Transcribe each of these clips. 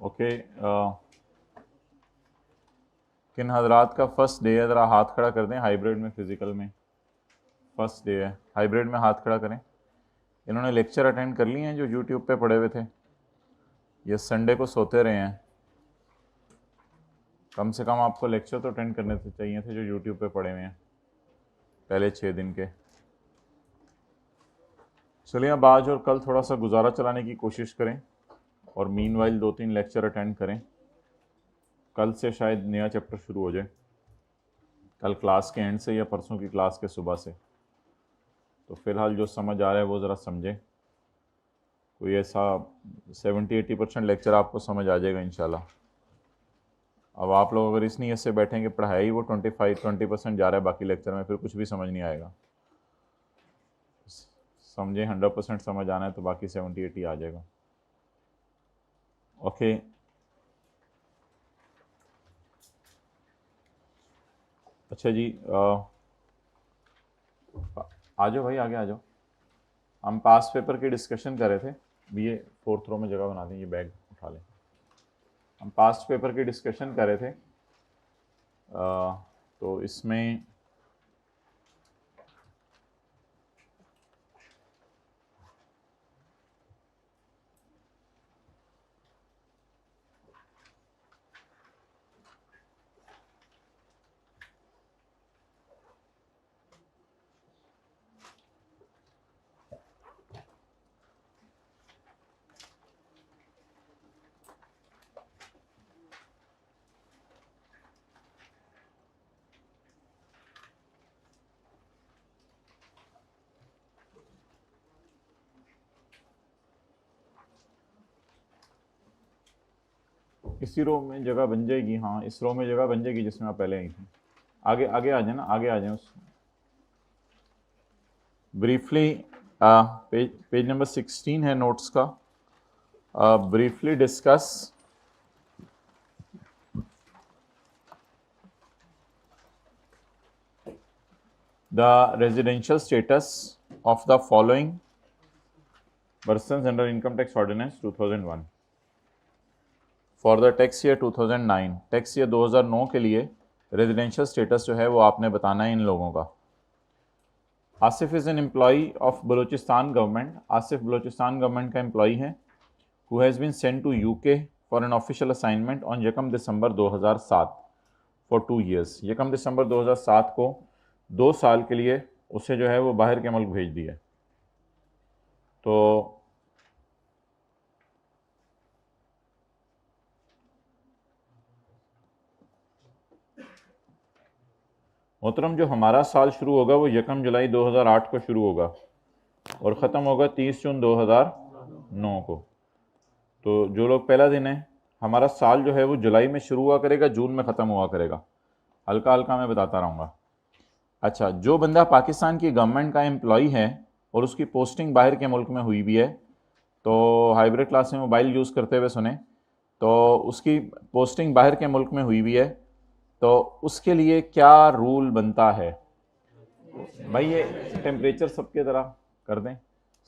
Okay, किन हजरात का फर्स्ट डे है, ज़रा हाथ खड़ा कर दें। हाइब्रिड में, फिज़िकल में फर्स्ट डे है, हाइब्रिड में हाथ खड़ा करें। इन्होंने लेक्चर अटेंड कर लिए हैं जो यूट्यूब पे पढ़े हुए थे, ये संडे को सोते रहे हैं। कम से कम आपको लेक्चर तो अटेंड करने चाहिए थे जो यूट्यूब पे पढ़े हुए हैं पहले 6 दिन के। चलिए अब आज और कल थोड़ा सा गुजारा चलाने की कोशिश करें और मीनवाइल 2-3 लेक्चर अटेंड करें। कल से शायद नया चैप्टर शुरू हो जाए, कल क्लास के एंड से या परसों की क्लास के सुबह से। तो फ़िलहाल जो समझ आ रहा है वो ज़रा समझें। कोई ऐसा 70-80% लेक्चर आपको समझ आ जाएगा इंशाल्लाह। अब आप लोग अगर इस नीयत से बैठेंगे पढ़ाई वो 25-20% जा रहा है बाकी लेक्चर में, फिर कुछ भी समझ नहीं आएगा। समझें, 100% समझ आना है तो बाकी 70-80 आ जाएगा। ओके, अच्छा जी, आ जाओ भाई, आगे आ जाओ। हम पास पेपर की डिस्कशन कर रहे थे। ये 4th रो में जगह बना दें, ये बैग उठा लें। हम पास्ट पेपर की डिस्कशन कर रहे थे, तो इसमें इसी रो में जगह बन जाएगी। हाँ, इस रो में जगह बन जाएगी जिसमें आप पहले आई थी। आगे आगे आ जाए ना, आगे आ जाए। उस ब्रीफली पेज नंबर 16 है नोट्स का। Briefly discuss the residential status of the following persons under income tax ordinance 2001 for the tax year 2009। Tax year 2009 के लिए रेजिडेंशियल स्टेटस जो है वो आपने बताना है इन लोगों का। Asif is an employee of Balochistan government. Asif Balochistan government का एम्प्लॉई है। Who has been sent to UK for an official assignment on 1 December 2007 for 2 years. 1 दिसंबर 2007 को 2 साल के लिए उसे जो है वो बाहर के मुल्क भेज दिया। तो मोहतरम, जो हमारा साल शुरू होगा वो 1 जुलाई 2008 को शुरू होगा और ख़त्म होगा 30 जून 2009 को। तो जो लोग पहला दिन है, हमारा साल जो है वो जुलाई में शुरू हुआ करेगा, जून में ख़त्म हुआ करेगा। हल्का हल्का मैं बताता रहूँगा। अच्छा, जो बंदा पाकिस्तान की गवर्नमेंट का एम्प्लॉई है और उसकी पोस्टिंग बाहर के मुल्क में हुई भी है, तो हाइब्रिड क्लास में मोबाइल यूज़ करते हुए सुने, तो उसकी पोस्टिंग बाहर के मुल्क में हुई भी है तो उसके लिए क्या रूल बनता है। भाई ये टेम्परेचर सबके तरह कर दें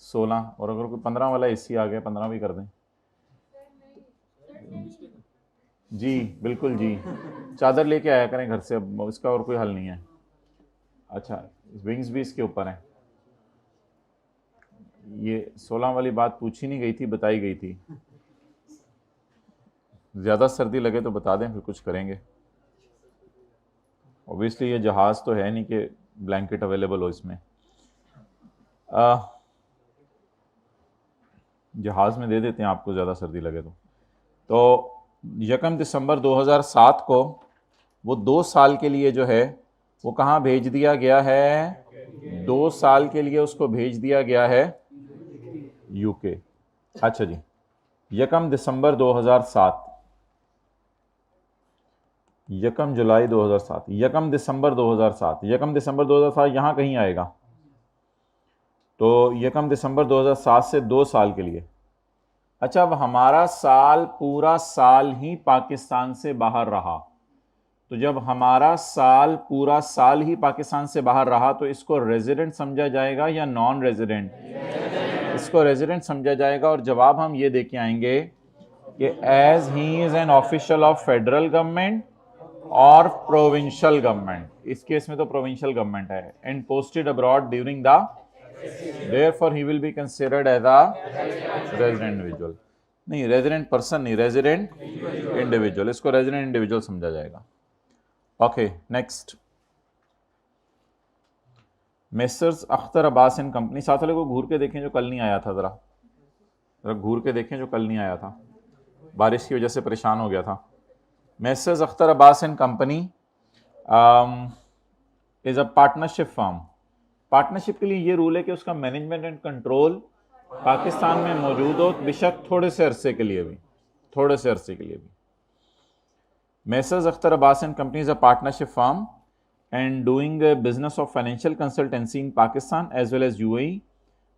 16, और अगर कोई 15 वाला एसी आ गया 15 भी कर दें। जी बिल्कुल जी, चादर लेके आया करें घर से, अब इसका और कोई हल नहीं है। अच्छा, विंग्स भी इसके ऊपर हैं। ये 16 वाली बात पूछी नहीं गई थी, बताई गई थी। ज़्यादा सर्दी लगे तो बता दें, फिर कुछ करेंगे। ऑब्वियसली ये जहाज़ तो है नहीं कि ब्लैंकेट अवेलेबल हो इसमें। जहाज़ में दे देते हैं आपको ज़्यादा सर्दी लगे तो 1 दिसंबर 2007 को वो 2 साल के लिए जो है वो कहाँ भेज दिया गया है। 2 साल के लिए उसको भेज दिया गया है यूके। अच्छा जी, 1 दिसंबर 2007, 1 जुलाई 2007, 1 दिसंबर 2007, 1 दिसंबर 2007 यहाँ कहीं आएगा। तो 1 दिसंबर 2007 से 2 साल के लिए। अच्छा, अब हमारा साल पूरा साल ही पाकिस्तान से बाहर रहा, तो जब हमारा साल पूरा साल ही पाकिस्तान से बाहर रहा तो इसको रेजिडेंट समझा जाएगा या नॉन रेजिडेंट। इसको रेजिडेंट समझा जाएगा और जवाब हम ये दे के आएंगे कि as he is an official of federal government और प्रोविंशियल गवर्नमेंट, इस केस में तो प्रोविंशियल गवर्नमेंट है, and posted abroad during the, therefore he will be considered as a resident individual. नहीं, रेजिडेंट पर्सन नहीं, रेजिडेंट इंडिविजुअल, इसको resident individual समझा जाएगा। Okay, next, messrs Akhtar Abbas and company, साथ वाले को घूर के देखें जो कल नहीं आया था, जरा घूर के देखें जो कल नहीं आया था, बारिश की वजह से परेशान हो गया था। Messrs Akhtar Abbas and company is a partnership firm. Partnership के लिए ये रूल है कि उसका मैनेजमेंट एंड कंट्रोल पाकिस्तान में मौजूद हो, बेशक थोड़े से अरसे के लिए भी, थोड़े से अरसे के लिए भी। Messrs Akhtar Abbas and company is a partnership firm and doing a business of financial consultancy in Pakistan as well as UAE.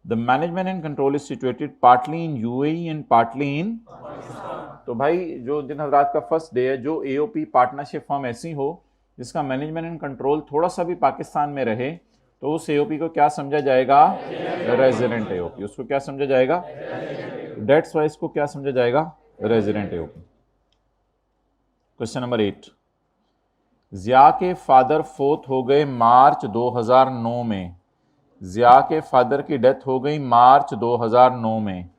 The management and control is situated partly in UAE and partly in, तो भाई जो जिन हजरात का first day है, जो AOP partnership firm ऐसी हो जिसका मैनेजमेंट एंड कंट्रोल थोड़ा सा भी पाकिस्तान में रहे, तो उस AOP को क्या समझा जाएगा? Resident AOP। उसको क्या समझा जाएगा? डेट्स वाइज को क्या समझा जाएगा? Resident AOP। क्वेश्चन नंबर 8, जिया के फादर फोत हो गए मार्च 2009 में, जिया के फादर की डेथ हो गई मार्च 2009 में।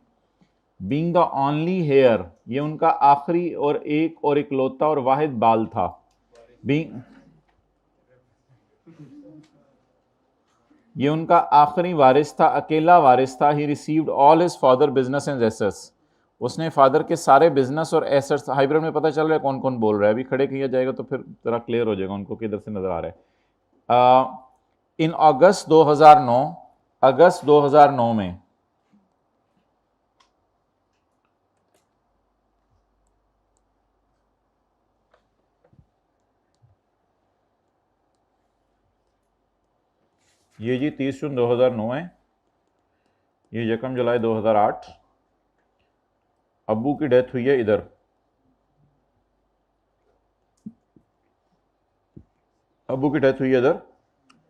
बीइंग द ओनली हेयर, ये उनका आखिरी और एक और इकलौता और वाहिद बाल था। ये उनका आखिरी वारिस था, अकेला वारिस था। He received all his father business and assets, उसने फादर के सारे बिजनेस और एसेट्स, हाइब्रिड में पता चल रहा है कौन कौन बोल रहा है, अभी खड़े किया जाएगा तो फिर जरा क्लियर हो जाएगा उनको किधर से नजर आ रहा है। इन अगस्त 2009, अगस्त 2009 में ये जी 30 जून 2009 है, ये 1 जुलाई 2008, अब्बू की डेथ हुई है इधर, अब्बू की डेथ हुई है इधर।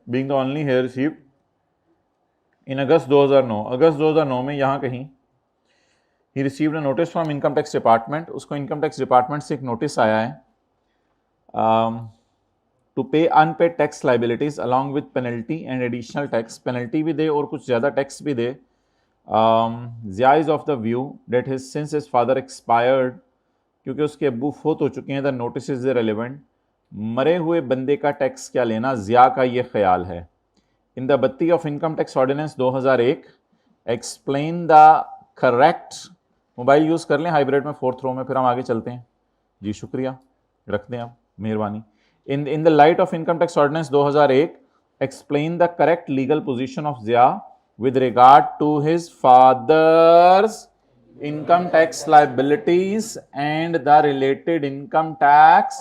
Being the only heir received in August 2009, अगस्त 2009 में यहाँ कहीं ही received a notice from income tax department, उसको इनकम टैक्स डिपार्टमेंट से एक नोटिस आया है to pay unpaid tax liabilities along with penalty and additional tax, penalty भी दे और कुछ ज़्यादा टैक्स भी दे। Zia is of the view that his since his father expired, क्योंकि उसके अब्बू फोत हो चुके हैं, द नोटिस इज रेलिवेंट, मरे हुए बंदे का टैक्स क्या लेना, जिया का ये ख्याल है। इन द बत्ती of income tax ordinance 2001 explain the correct, mobile use कर लें हाइब्रिड में 4th रो में, फिर हम आगे चलते हैं जी, शुक्रिया, रख दें आप, मेहरबानी। In the light of income tax ordinance 2001 explain the correct legal position of Zia with regard to his father's income tax liabilities and the related income tax।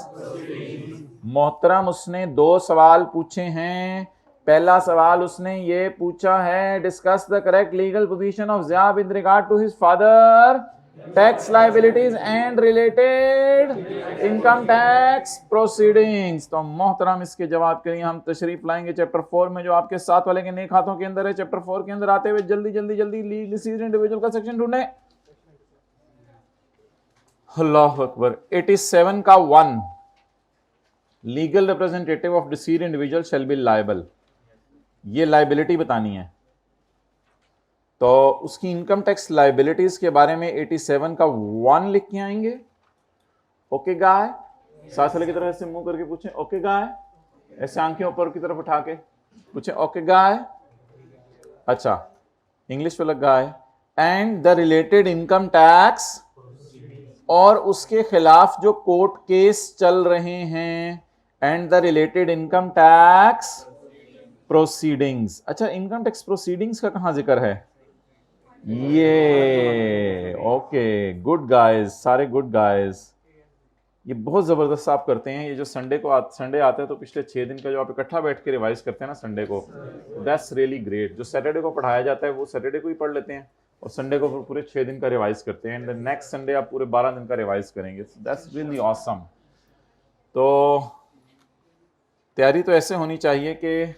मोहतरम, उसने 2 सवाल पूछे हैं। पहला सवाल उसने ये पूछा है, discuss the correct legal position of Zia with regard to his father tax liabilities and related income tax proceedings. तो मोहतरम इसके जवाब के लिए हम तशरीफ लाएंगे चैप्टर 4 में, जो आपके साथ वाले के नेक हाथों के अंदर है। चैप्टर 4 के अंदर आते हुए जल्दी जल्दी जल्दी लीगल इंडिविजुअल का सेक्शन ढूंढे। अल्लाह अकबर। 87 का 1, legal representative of deceased individual shell be liable, ये लायबिलिटी बतानी है। तो उसकी इनकम टैक्स लाइबिलिटीज के बारे में 87 का 1 लिख के आएंगे। ओके गाय, साथ वाले की तरफ ऐसे मुंह करके पूछें ओके गाय, ऐसे आंखें ऊपर की तरफ उठा के पूछें ओके गाय। अच्छा, इंग्लिश पे लग गाय। And the related income tax, और उसके खिलाफ जो कोर्ट केस चल रहे हैं, and the related income tax proceedings. अच्छा, इनकम टैक्स प्रोसीडिंग्स का कहां जिक्र है? ये ओके, गुड गाइस, सारे गुड गाइस, ये बहुत ज़बरदस्त आप करते हैं। ये जो संडे आता है तो पिछले 6 दिन का जो आप इकट्ठा बैठ के रिवाइज करते हैं ना संडे को, दैट्स रियली ग्रेट। जो सैटरडे को पढ़ाया जाता है वो सैटरडे को ही पढ़ लेते हैं और संडे को पूरे 6 दिन का रिवाइज करते हैं, एंड नेक्स्ट संडे आप पूरे 12 दिन का रिवाइज करेंगे। That's really awesome. तो तैयारी तो ऐसे होनी चाहिए कि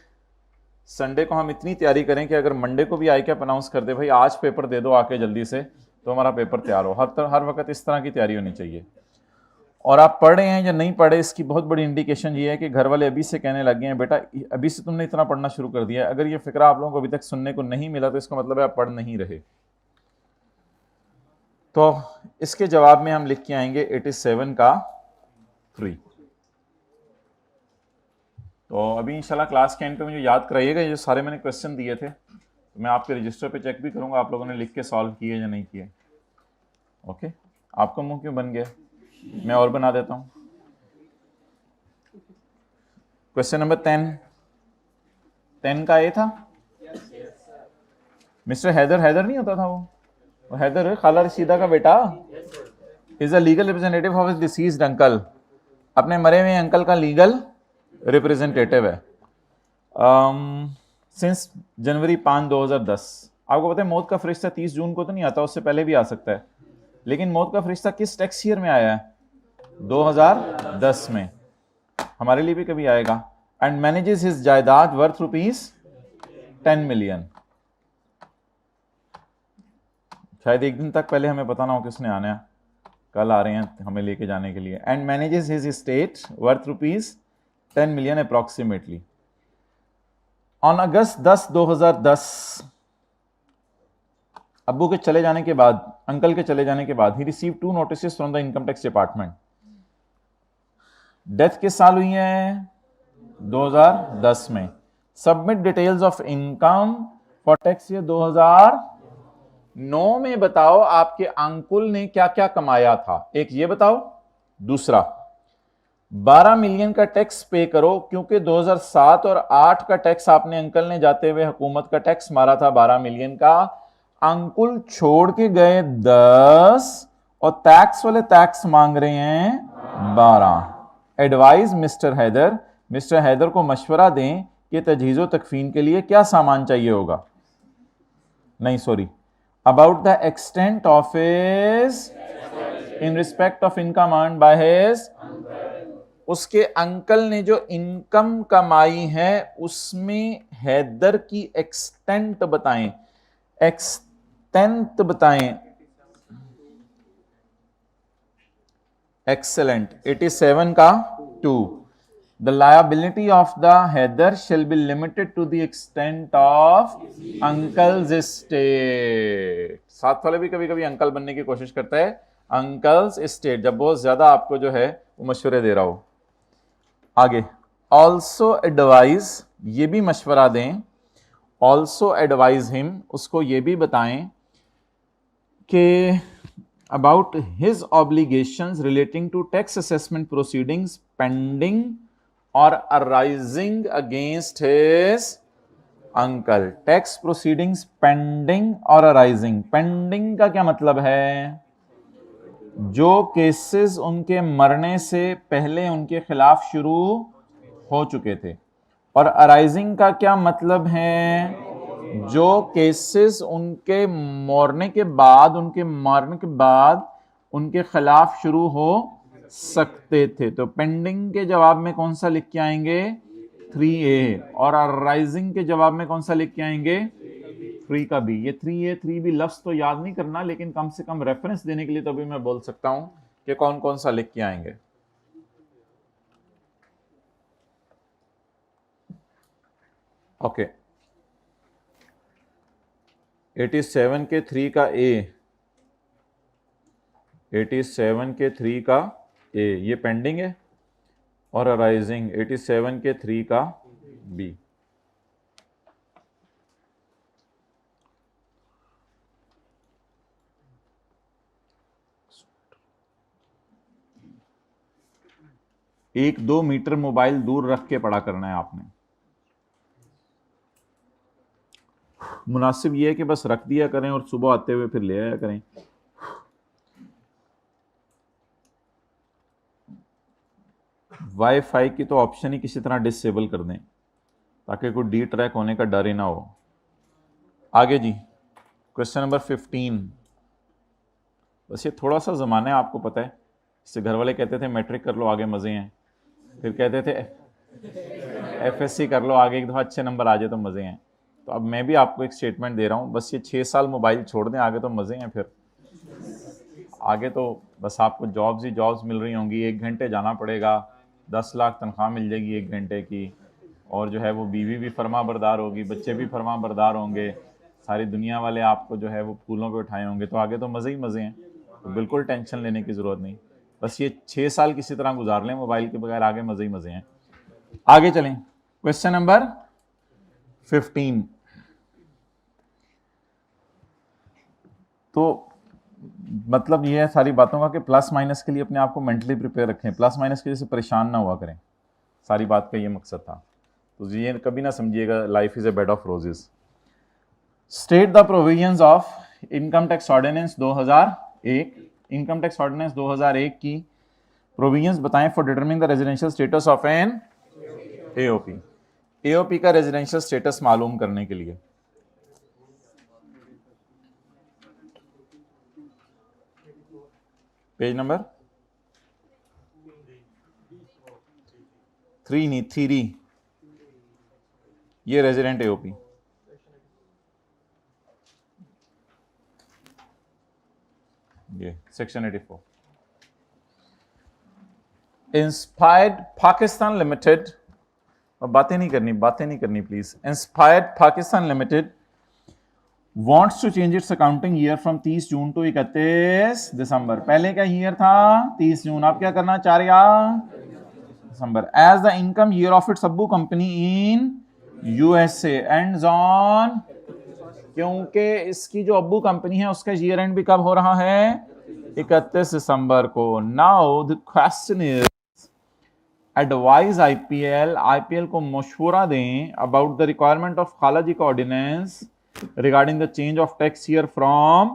संडे को हम इतनी तैयारी करें कि अगर मंडे को भी आई क्या अनाउंस कर दे, भाई आज पेपर दे दो आके जल्दी से, तो हमारा पेपर तैयार हो। हर वक्त इस तरह की तैयारी होनी चाहिए। और आप पढ़ रहे हैं या नहीं पढ़े, इसकी बहुत बड़ी इंडिकेशन ये है कि घर वाले अभी से कहने लगे हैं बेटा अभी से तुमने इतना पढ़ना शुरू कर दिया है। अगर ये फिक्रा आप लोगों को अभी तक सुनने को नहीं मिला तो इसका मतलब है आप पढ़ नहीं रहे। तो इसके जवाब में हम लिख के आएंगे 87 का 3। तो अभी इंशाल्लाह क्लास के एंड पे मुझे याद कराइएगा ये सारे मैंने क्वेश्चन दिए थे, तो मैं आपके रजिस्टर पे चेक भी करूंगा आप लोगों ने लिख के सॉल्व किए या नहीं किए। ओके, आपका मुंह क्यों बन गया? मैं और बना देता हूं। क्वेश्चन नंबर 10 का ए था। मिस्टर हैदर नहीं होता था वो हैदर खाला रशीदा का बेटा is a legal representative of his deceased uncle. अपने मरे हुए अंकल का लीगल रिप्रेजेंटेटिव है सिंस जनवरी 5, 2010। आपको पता है मौत का फरिश्ता 30 जून को तो नहीं आता, उससे पहले भी आ सकता है। लेकिन मौत का फरिश्ता किस टैक्स ईयर में आया है? 2010 में। हमारे लिए भी कभी आएगा। एंड मैनेजेस हिज जायदाद वर्थ ₹10 मिलियन। शायद एक दिन तक पहले हमें पता ना हो किसने आना है, कल आ रहे हैं हमें लेके जाने के लिए। And manages his estate worth ₹10 million approximately. On August 10, 2010 अब्बू के चले जाने के बाद, अंकल के चले जाने के बाद ही receive 2 notice from the income tax department. Death किस साल हुई है? 2010 में। Submit details of income for tax year 2009 में बताओ आपके अंकुल ने क्या क्या कमाया था। एक ये बताओ, दूसरा 12 मिलियन का टैक्स पे करो क्योंकि 2007 और 8 का टैक्स आपने अंकल ने जाते हुए हुकूमत का टैक्स मारा था 12 मिलियन का। अंकुल छोड़ के गए 10 और टैक्स वाले टैक्स मांग रहे हैं 12। एडवाइज मिस्टर हैदर को मशवरा दें कि तजहीज़ो तकफीन के लिए क्या सामान चाहिए होगा। नहीं sorry, about the extent of his in respect of income earned by his. उसके अंकल ने जो इनकम कमाई है उसमें हैदर की एक्सटेंट बताएं, एक्सटेंट बताएं। एक्सेलेंट। 87 का 2। The liability of the Heather shall be limited to the extent of uncle's estate। साथ वाले भी कभी कभी अंकल बनने की कोशिश करता है। uncle's estate जब बहुत ज्यादा आपको जो है वो मशवरे दे रहा हो। आगे also advise, ये भी मशवरा दें। also advise him, उसको ये भी बताएं कि about his obligations relating to tax assessment proceedings pending or arising against his uncle। tax proceedings pending और arising। pending का क्या मतलब है? जो केसेस उनके मरने से पहले उनके खिलाफ शुरू हो चुके थे। और अराइजिंग का क्या मतलब है? जो केसेस उनके मरने के बाद उनके खिलाफ शुरू हो सकते थे। तो पेंडिंग के जवाब में कौन सा लिख के आएंगे? 3A। और अराइजिंग के जवाब में कौन सा लिख के आएंगे? 3 का भी। ये 3A 3B लफ्ज तो याद नहीं करना, लेकिन कम से कम रेफरेंस देने के लिए तो भी मैं बोल सकता हूं कि कौन कौन सा लिख के आएंगे। ओके 87 के 3 का A, 87 के 3 का A ये पेंडिंग है और अराइजिंग 87 के 3 का B। एक 2 मीटर मोबाइल दूर रख के पढ़ा करना है आपने। मुनासिब ये है कि बस रख दिया करें और सुबह आते हुए फिर ले आया करें। वाईफाई की तो ऑप्शन ही किसी तरह डिसेबल कर दें ताकि कोई डी ट्रैक होने का डर ही ना हो। आगे जी क्वेश्चन नंबर 15। बस ये थोड़ा सा ज़माना है, आपको पता है। इससे घर वाले कहते थे मैट्रिक कर लो आगे मज़े हैं, फिर कहते थे एफएससी कर लो आगे एक दफ़ा अच्छे नंबर आ जाए तो मज़े हैं। तो अब मैं भी आपको एक स्टेटमेंट दे रहा हूँ, बस ये 6 साल मोबाइल छोड़ दें, आगे तो मज़े हैं फिर। आगे तो बस आपको जॉब्स ही जॉब्स मिल रही होंगी, 1 घंटे जाना पड़ेगा, 10 लाख तनख्वाह मिल जाएगी 1 घंटे की, और जो है वो बीवी भी फरमा बरदार होगी, बच्चे भी फरमा बरदार होंगे, सारी दुनिया वाले आपको जो है वो फूलों पे उठाए होंगे, तो आगे तो मज़े ही मज़े हैं, तो बिल्कुल टेंशन लेने की ज़रूरत नहीं। बस ये 6 साल किसी तरह गुजार लें मोबाइल के बगैर, आगे मज़े ही मज़े हैं। आगे चलें, क्वेश्चन नंबर 15। तो मतलब ये है सारी बातों का कि प्लस माइनस के लिए अपने आप को मेंटली प्रिपेयर रखें, प्लस माइनस की वजह से परेशान ना हुआ करें, सारी बात का ये मकसद था। तो ये कभी ना समझिएगा life is a bed of roses. State the provisions of income tax ordinance 2001, income tax ordinance 2001 की प्रोविजंस बताएं for determining the residential status of an AOP. AOP का रेजिडेंशियल स्टेटस मालूम करने के लिए पेज नंबर 3 नहीं 3, ये रेजिडेंट एओपी, ये सेक्शन 84। इंस्पायर्ड पाकिस्तान लिमिटेड, और बातें नहीं करनी please. Inspired Pakistan limited wants to change its accounting year from 30 June to 31 December. पहले क्या ईयर था 30 जून, आप क्या करना चाह रहे दिसंबर। As the income year of its अब्बू company in USA ends on, क्योंकि इसकी जो अब्बू कंपनी है उसका ईयर एंड भी कब हो रहा है 31 दिसंबर को। Now the question is advise IPL को मशवरा दें अबाउट द रिक्वायरमेंट ऑफ खालाजी का ordinance regarding the change of tax year from.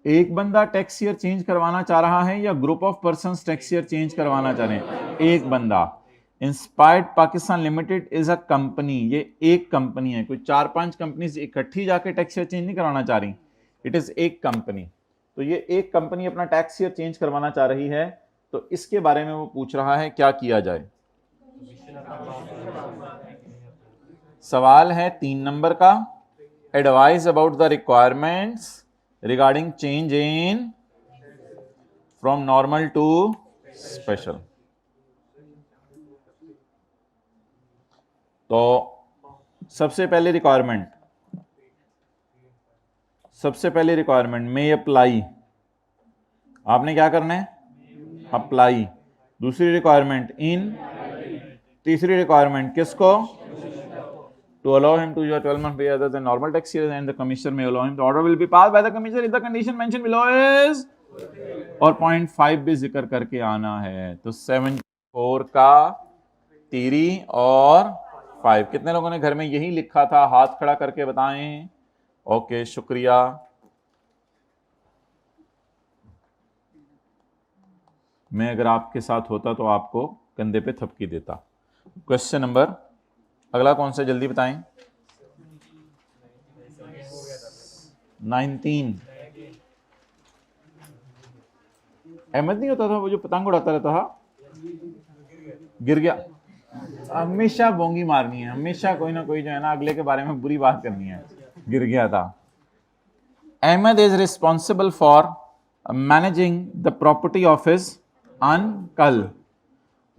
एक बंदा टैक्स ईयर चेंज करवाना चाह रहा है या group of persons tax year change करवाना चाह रहे हैं? एक बंदा। Inspired Pakistan limited is a company, ये एक कंपनी है, कोई 4-5 कंपनीज इकट्ठी जाके टैक्स ईयर चेंज नहीं करवाना चाह रही, इट इज एक कंपनी। तो ये एक कंपनी अपना टैक्स ईयर चेंज करवाना चाह रही है, तो इसके बारे में वो पूछ रहा है क्या किया जाए। सवाल है 3 नंबर का, advise about the requirements regarding change in from normal to special. तो सबसे पहले रिक्वायरमेंट में अप्लाई, आपने क्या करना है अप्लाई। दूसरी रिक्वायरमेंट इन, तीसरी रिक्वायरमेंट किसको, to allow him to use a 12-month pay other than normal tax year, and the commissioner may allow him. The order will be passed by the commissioner if the condition mentioned below is, और 0.5 भी जिक्र करके आना है। तो 74 का 3 और 5, कितने लोगों ने घर में यही लिखा था? हाथ खड़ा करके बताएं। ओके, शुक्रिया। मैं अगर आपके साथ होता तो आपको कंधे पे थपकी देता। क्वेश्चन नंबर अगला कौन सा, जल्दी बताएं। 19। अहमद नहीं होता था वो जो पतंग उड़ाता रहता था, गिर गया। हमेशा बोंगी मारनी है, हमेशा कोई ना कोई जो है ना अगले के बारे में बुरी बात करनी है। गिर गया था। Ahmed is responsible for managing the property of his uncle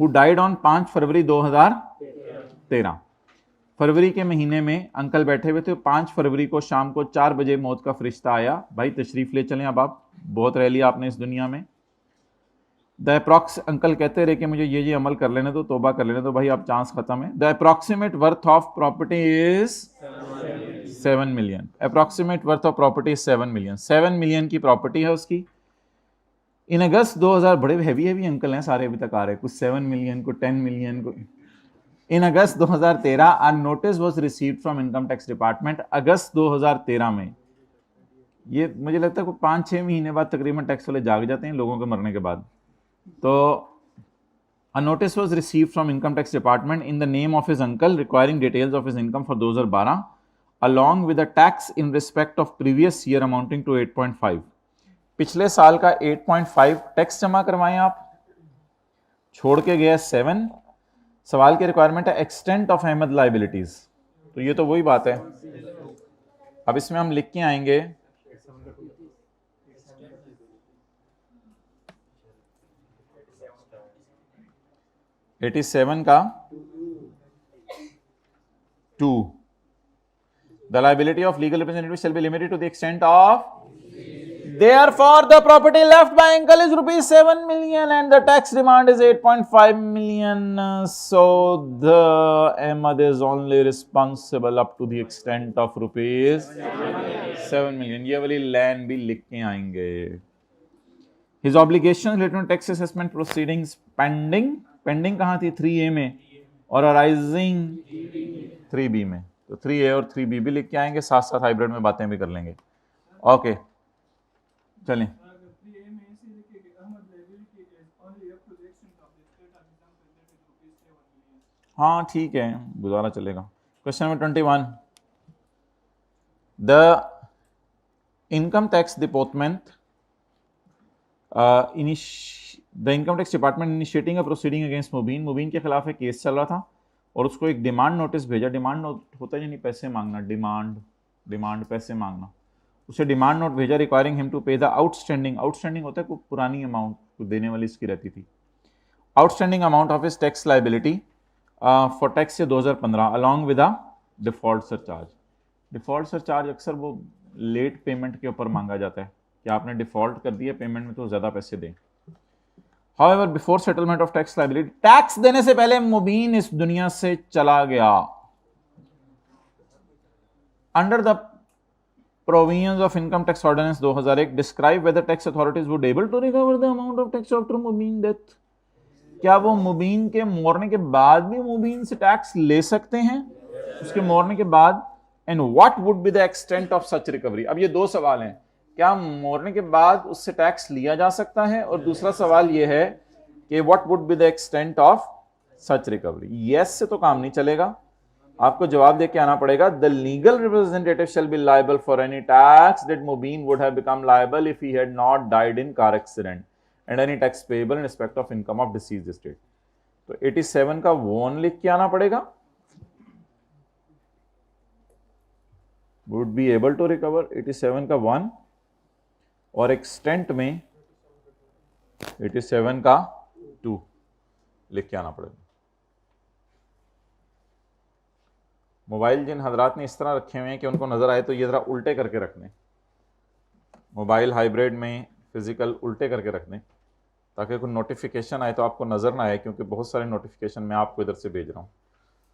who died on 5 February 2013। फरवरी के महीने में अंकल बैठे हुए थे, 5 फरवरी को शाम को 4 बजे मौत का फरिश्ता आया। भाई तशरीफ ले चलें, अब आप बहुत रह लिया आपने इस दुनिया में। द अप्रॉक्स, अंकल कहते रहे कि मुझे ये अमल कर लेने दो, तोबा कर लेने दो, भाई अब चांस खत्म है। The approximate worth of property is 7 million. Approximate worth of property is 7 million. 7 million की प्रॉपर्टी है उसकी। इन अगस्त 2000, बड़े हैवी अंकल हैं सारे अभी तक आ रहे, कुछ 7 मिलियन को 10 मिलियन को। In August 2013 a notice was received from income tax department. अगस्त 2013 में, ये मुझे लगता है कोई 5-6 महीने बाद तकरीबन टैक्स वाले जाग जाते हैं लोगों के मरने के बाद। तो a notice was received from income tax department in the name of his uncle requiring details of his income for 2012 along with the tax in respect of previous year amounting to 8.5। पिछले साल का 8.5 tax जमा करवाएं आप, छोड़ के गया 7। सवाल की रिक्वायरमेंट है एक्सटेंट ऑफ अहमद लाइबिलिटीज। तो ये तो वही बात है। अब इसमें हम लिख के आएंगे 87 का 2. The liability of legal representative shall be limited to the extent of, therefore the property left by uncle is rupees 7 million and the tax demand is 8.5 million. So the Ahmad is only responsible up to the extent of rupees 7 million. ये वाली land भी लिख के आएंगे. His obligations related to tax assessment proceedings pending कहाँ थी? 3A में और arising 3B में. तो 3A और 3B भी लिख के आएंगे, साथ साथ हाइब्रिड में बातें भी कर लेंगे. ओके चलें. हाँ ठीक है, गुजारा चलेगा. Question number 21. The income tax department the income tax department initiating a proceeding against Mubeen. Mubeen के खिलाफ एक केस चल रहा था और उसको एक डिमांड नोटिस भेजा. डिमांड होता है यानी पैसे मांगना, डिमांड पैसे मांगना. उसे डिमांड नोट भेजा रिक्वायरिंग हिम टू पे द आउटस्टैंडिंग होता है कोई पुरानी अमाउंट कुछ देने वाली इसकी रहती थी. Outstanding amount of his tax liability for tax year 2015 along with a default surcharge. Default surcharge अक्सर वो लेट पेमेंट के ऊपर मांगा जाता है कि आपने डिफॉल्ट कर दिया पेमेंट में तो ज़्यादा पैसे दें. However, before settlement of tax liability, tax देने से पहले मुबीन इस दुनिया से चला गया. Under the provisions of Income Tax Ordinance 2001, describe whether tax authorities would able to recover the amount of tax after Mubeen death. क्या वो मुबीन के मरने के बाद भी मुबीन से टैक्स ले सकते हैं उसके मरने के बाद? And what would be the extent of such recovery? अब ये दो सवाल हैं. क्या मरने के बाद उससे टैक्स लिया जा सकता है, और दूसरा सवाल यह है कि what would be the extent of such recovery. Yes से तो काम नहीं चलेगा, आपको जवाब देके आना पड़ेगा. The legal representative shall be liable for any tax that Mubeen would have become liable if he had not died in car accident and any tax payable in respect of income of deceased state. तो 87 का 1 लिख के आना पड़ेगा. Would be able to recover 87 का 1 और extent में 87 का 2 लिख के आना पड़ेगा. मोबाइल जिन हजरात ने इस तरह रखे हुए हैं कि उनको नजर आए तो ये जरा उल्टे करके रख दें. मोबाइल हाइब्रिड में फिजिकल उल्टे करके रख दें ताकि कोई नोटिफिकेशन आए तो आपको नजर ना आए, क्योंकि बहुत सारे नोटिफिकेशन मैं आपको इधर से भेज रहा हूं,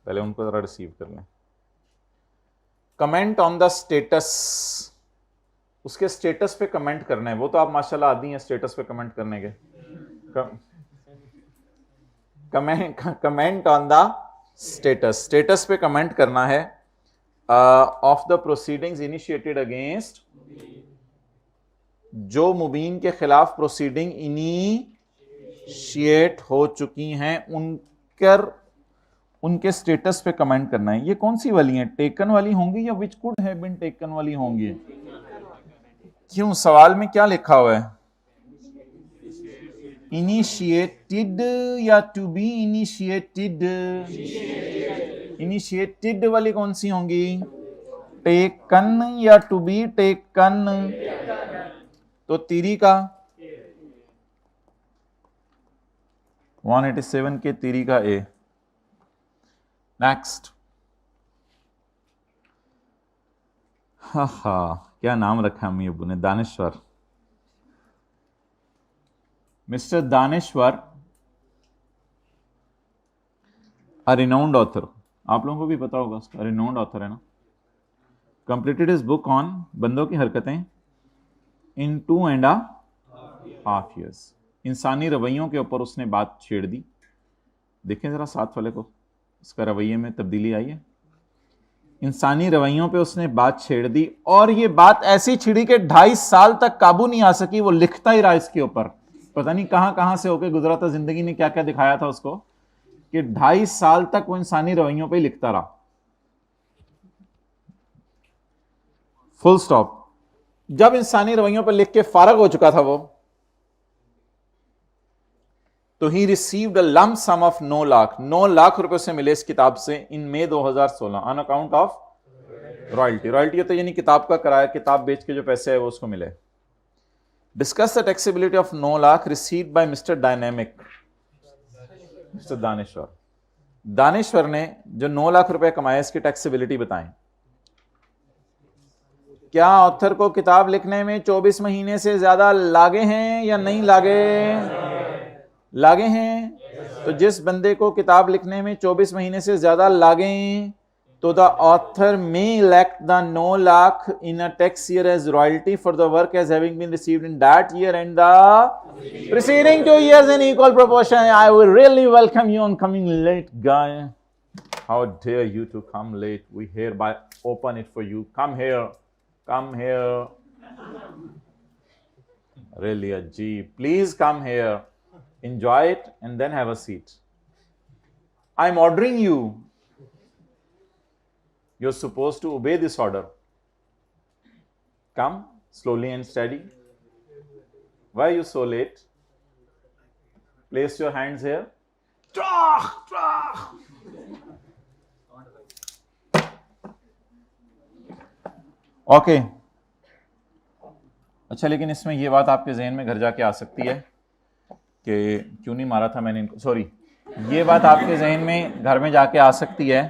पहले उनको जरा रिसीव कर लें. कमेंट ऑन द स्टेटस, उसके स्टेटस पे कमेंट करना है. वो तो आप माशाल्लाह आदी हैं स्टेटस पे कमेंट करने के. कमेंट ऑन द स्टेटस पे कमेंट करना है of the proceedings initiated against, जो मुबीन के खिलाफ प्रोसीडिंग इनिशिएट हो चुकी हैं उनके स्टेटस पे कमेंट करना है. ये कौन सी वाली हैं? टेकन वाली होंगी या which could have been taken वाली होंगी? क्यों, सवाल में क्या लिखा हुआ है? इनिशिएटेड या टू बी इनिशिएटेड? इनिशिएटेड वाली कौन सी होंगी? टेकन या टू बी टेकन? तो तीरी का 187 के तीरी का ए. नेक्स्ट. हा क्या नाम रखा अम्मी अब्बू ने? दानेश्वर. मिस्टर दानेश्वर, अ रिनाउंड ऑथर, आप लोगों को भी पता होगा उसका, रिनाउंड ऑथर है ना. कंप्लीटेड हिज बुक ऑन बंदों की हरकतें इन 2.5 years. इंसानी रवैयों के ऊपर उसने बात छेड़ दी. देखें जरा साथ वाले को, उसका रवैये में तब्दीली आई है. इंसानी रवैयों पे उसने बात छेड़ दी और ये बात ऐसी छिड़ी कि 2.5 साल तक काबू नहीं आ सकी. वो लिखता ही रहा इसके ऊपर, पता नहीं कहां से होके गुजरा था, जिंदगी ने क्या क्या दिखाया था उसको कि 2.5 साल तक वो इंसानी रवैयों पे ही लिखता रहा. Full stop. जब इंसानी रवैयों पर लिख के फारग हो चुका था वो, तो he received a lump sum of 9 lakh रुपए से मिले इस किताब से in May 2016 on account of royalty. Royalty होता है यानी किताब का किराया, किताब बेच के जो पैसे है वो उसको मिले. Discuss the taxability of 9 lakh received by mister dynamic. Mister Daneshwar, Daneshwar ने जो 9 लाख रुपए कमाए इसकी टैक्सेबिलिटी बताएं। क्या ऑथर को किताब लिखने में 24 महीने से ज्यादा लागे हैं या नहीं लागे? लागे हैं। तो जिस बंदे को किताब लिखने में 24 महीने से ज्यादा लागे तो the author may elect the 9 lakh in a tax year as royalty for the work as having been received in that year and the preceding 2 years in equal proportion. I will really welcome you on coming late, guy. How dare you to come late? We hereby open it for you. Come here. Come here. Really a G. Please come here. Enjoy it and then have a seat. I'm ordering you. You're supposed to obey this order. Come slowly and steady. Why are you so late? Place your hands here. Okay अच्छा, लेकिन इसमें ये बात आपके जहन में घर जाके आ सकती है कि क्यों नहीं मारा था मैंने इनको, सॉरी, ये बात आपके जहन में घर में जाके आ सकती है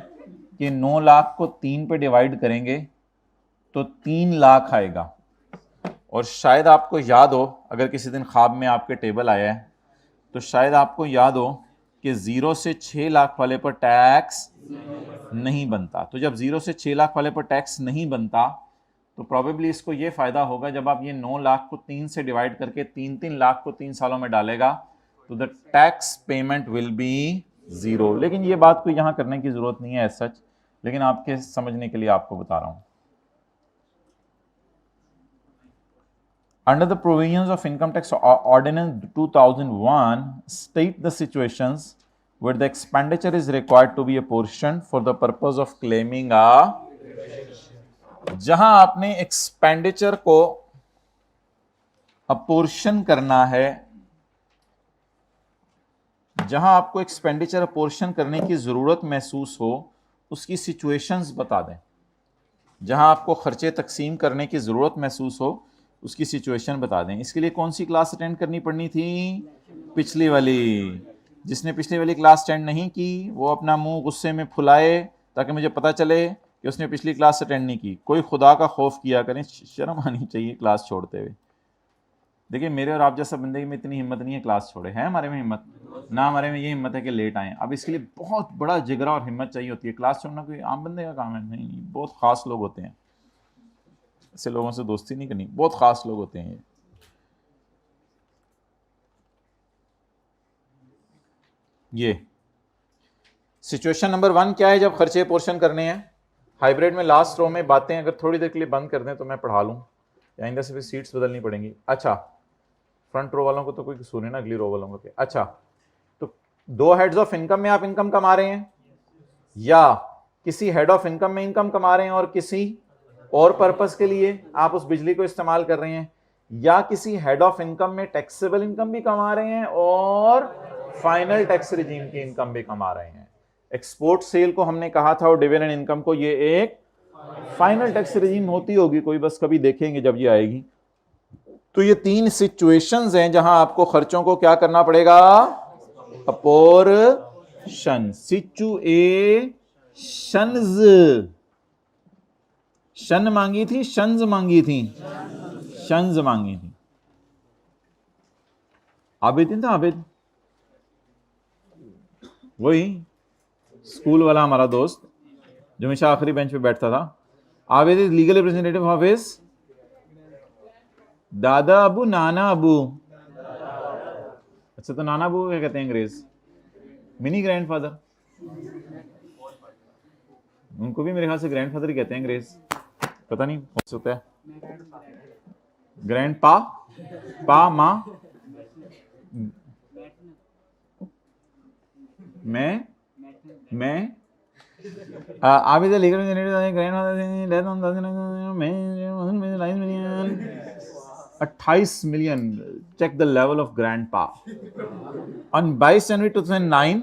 कि 9 लाख को 3 पे डिवाइड करेंगे तो 3 लाख आएगा। और शायद आपको याद हो, अगर किसी दिन ख्वाब में आपके टेबल आया है तो शायद आपको याद हो कि 0 से 6 लाख वाले पर टैक्स नहीं बनता। तो जब 0 से 6 लाख वाले पर टैक्स नहीं बनता तो प्रॉबेबली इसको ये फ़ायदा होगा जब आप ये 9 लाख को 3 से डिवाइड करके 3 लाख को 3 सालों में डालेगा तो the tax payment will be 0। लेकिन ये बात को यहाँ करने की ज़रूरत नहीं है एज सच, लेकिन आपके समझने के लिए आपको बता रहा हूँ। Under the provisions of Income Tax Ordinance 2001, state the situations where the expenditure is required to be apportioned for the purpose of claiming a, जहां आपने एक्सपेंडिचर को अपोर्शन करना है, जहां आपको एक्सपेंडिचर अपोर्शन करने की जरूरत महसूस हो उसकी सिचुएशंस बता दें। जहां आपको खर्चे तकसीम करने की जरूरत महसूस हो उसकी सिचुएशन बता दें। इसके लिए कौन सी क्लास अटेंड करनी पड़नी थी? पिछली वाली। जिसने पिछली वाली क्लास अटेंड नहीं की वो अपना मुंह गुस्से में फुलाए ताकि मुझे पता चले कि उसने पिछली क्लास अटेंड नहीं की। कोई खुदा का खौफ किया करें, शर्म आनी चाहिए क्लास छोड़ते हुए। देखिए मेरे और आप जैसा बंदे में इतनी हिम्मत नहीं है क्लास छोड़े, है हमारे में हिम्मत ना, हमारे में ये हिम्मत है कि लेट आए। अब इसके लिए बहुत बड़ा जिगरा और हिम्मत चाहिए होती है। क्लास छोड़ना कोई आम बंदे का काम है नहीं, बहुत ख़ास लोग होते हैं। ऐसे लोगों से दोस्ती नहीं करनी, बहुत ख़ास लोग होते हैं ये। सिचुएशन नंबर 1 क्या है जब खर्चे पोर्शन करने हैं? हाइब्रिड में लास्ट रो में बातें अगर थोड़ी देर के लिए बंद कर दें तो मैं पढ़ा लूँ, आइंदा से फिर सीट्स बदलनी पड़ेंगी। अच्छा, फ्रंट रो वालों को तो कोई कसूर नहीं ना, अगली रो वालों को। अच्छा, तो 2 हेड्स ऑफ इनकम में आप इनकम कमा रहे हैं या किसी हेड ऑफ इनकम में इनकम कमा रहे हैं और किसी और पर्पस के लिए आप उस बिजली को इस्तेमाल कर रहे हैं, या किसी हेड ऑफ इनकम में टैक्सेबल इनकम भी कमा रहे हैं और फाइनल टैक्स रिजीम की इनकम भी कमा रहे हैं। एक्सपोर्ट सेल को हमने कहा था और डिविडेंड इनकम को ये एक फाइनल टैक्स रिजीम होती होगी कोई, बस कभी देखेंगे जब ये आएगी। तो ये 3 सिचुएशंस हैं जहां आपको खर्चों को क्या करना पड़ेगा? अपोर्शन। सिचुएशंस, शन मांगी थी, शंस मांगी थी, शंस मांगी थी। आबिद था, आबिद वही स्कूल वाला हमारा दोस्त जो हमेशा आखिरी बेंच पे बैठता था। Abid is legal representative of his दादा अबू, नाना अबू। अच्छा, तो नाना अबू क्या कहते हैं अंग्रेज? Mini grandfather. उनको भी मेरे ख्याल से ग्रैंडफादर ही कहते हैं अंग्रेज, पता नहीं हो सकता है। ग्रैंड पा, पा माँ, मैं Abid legal grand 28 million. Check the level of grandpa. On 22 January 2009,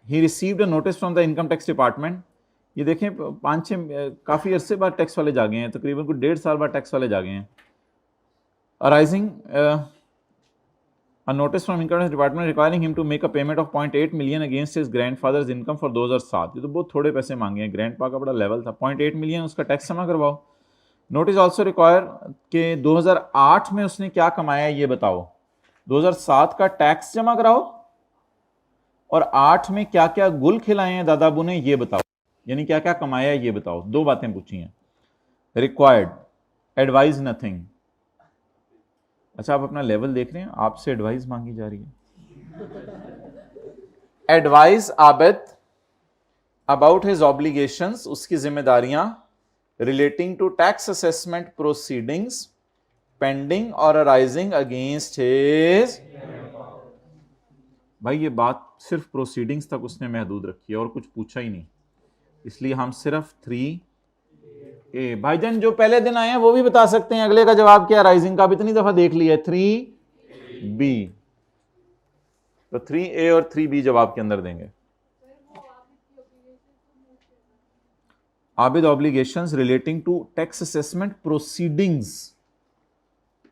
he received a notice from the income tax department. ये देखें 5-6 काफ़ी अरसे बाद टैक्स वाले जागे हैं, तकरीबन कुछ 1.5 साल बाद टैक्स वाले जागे हैं। Arising A notice from income tax department requiring him to make a payment of 0.8 million against his grandfather's income for 2007. ये तो बहुत थोड़े पैसे मांगे हैं, ग्रैंडपा का बड़ा लेवल था, 0.8 मिलियन उसका टैक्स जमा करवाओ। नोटिस ऑल्सो रिक्वायर कि 2008 में उसने क्या कमाया ये बताओ, 2007 का टैक्स जमा कराओ और 8 में क्या क्या गुल खिलाए हैं दादाबू ने ये बताओ, यानी क्या क्या कमाया है ये बताओ। दो बातें पूछी हैं। Required, advise nothing. अच्छा, आप अपना लेवल देख रहे हैं, आपसे एडवाइस मांगी जा रही है। Advice Abid about his obligations, उसकी जिम्मेदारियां relating to tax assessment proceedings pending और अराइजिंग अगेंस्ट हिज। भाई ये बात सिर्फ प्रोसीडिंग्स तक उसने महदूद रखी है और कुछ पूछा ही नहीं, इसलिए हम सिर्फ 3A। भाईजान जो पहले दिन आए हैं वो भी बता सकते हैं अगले का जवाब क्या, राइजिंग का भी इतनी दफा देख लिया है, 3B। तो 3A और 3B जवाब के अंदर देंगे। Abid obligations relating to tax assessment proceedings.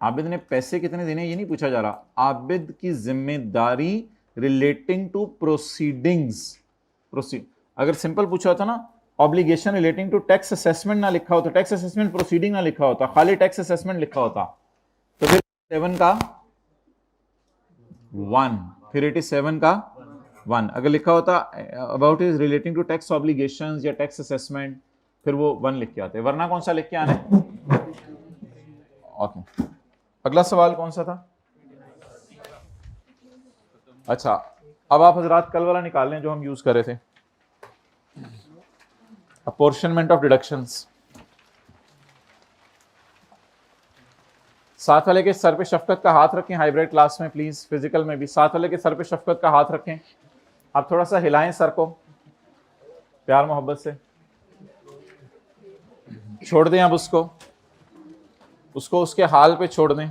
Abid ने पैसे कितने देने ये नहीं पूछा जा रहा, आबिद की जिम्मेदारी रिलेटिंग टू प्रोसीडिंग्स। अगर सिंपल पूछा होता ना obligation relating to tax assessment ना लिखा होता, टैक्स असेसमेंट प्रोसीडिंग ना लिखा होता, खाली टैक्स असेसमेंट लिखा होता, तो फिर 7 का 1, फिर 87 का 1। अगर लिखा होता about is relating to tax obligations या टैक्स असेसमेंट, फिर वो 1 लिख के आते, वरना कौन सा लिख के आना है। ओके, अगला सवाल कौन सा था। अच्छा, अब आप हजरात कल वाला निकाल लें जो हम यूज कर रहे थे, अपॉर्शनमेंट ऑफ डिडक्शंस। साथ वाले के सर पे शफकत का हाथ रखें, हाइब्रिड क्लास में प्लीज, फिजिकल में भी साथ वाले के सर पे शफकत का हाथ रखें। आप थोड़ा सा हिलाएं सर को प्यार मोहब्बत से, छोड़ दें अब उसको उसके हाल पे छोड़ दें।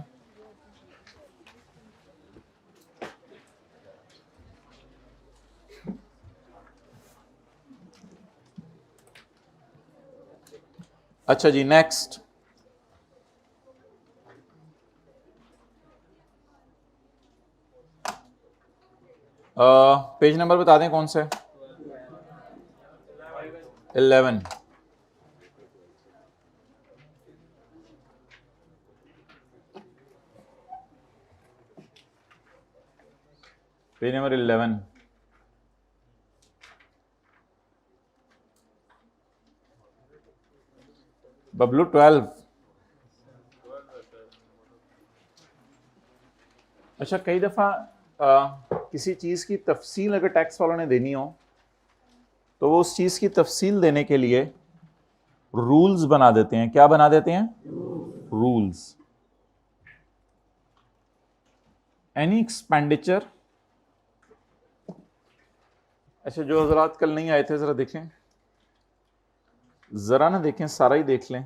अच्छा जी, नेक्स्ट पेज नंबर बता दें कौन सा है। 11। Page number 11। बबलू 12। अच्छा, कई दफा किसी चीज की तफसील अगर टैक्स वालों ने देनी हो तो वो उस चीज की तफसील देने के लिए रूल्स बना देते हैं। क्या बना देते हैं? रूल्स। Any expenditure. अच्छा, जो हजरात कल नहीं आए थे जरा देखें, जरा ना देखें, सारा ही देख लें।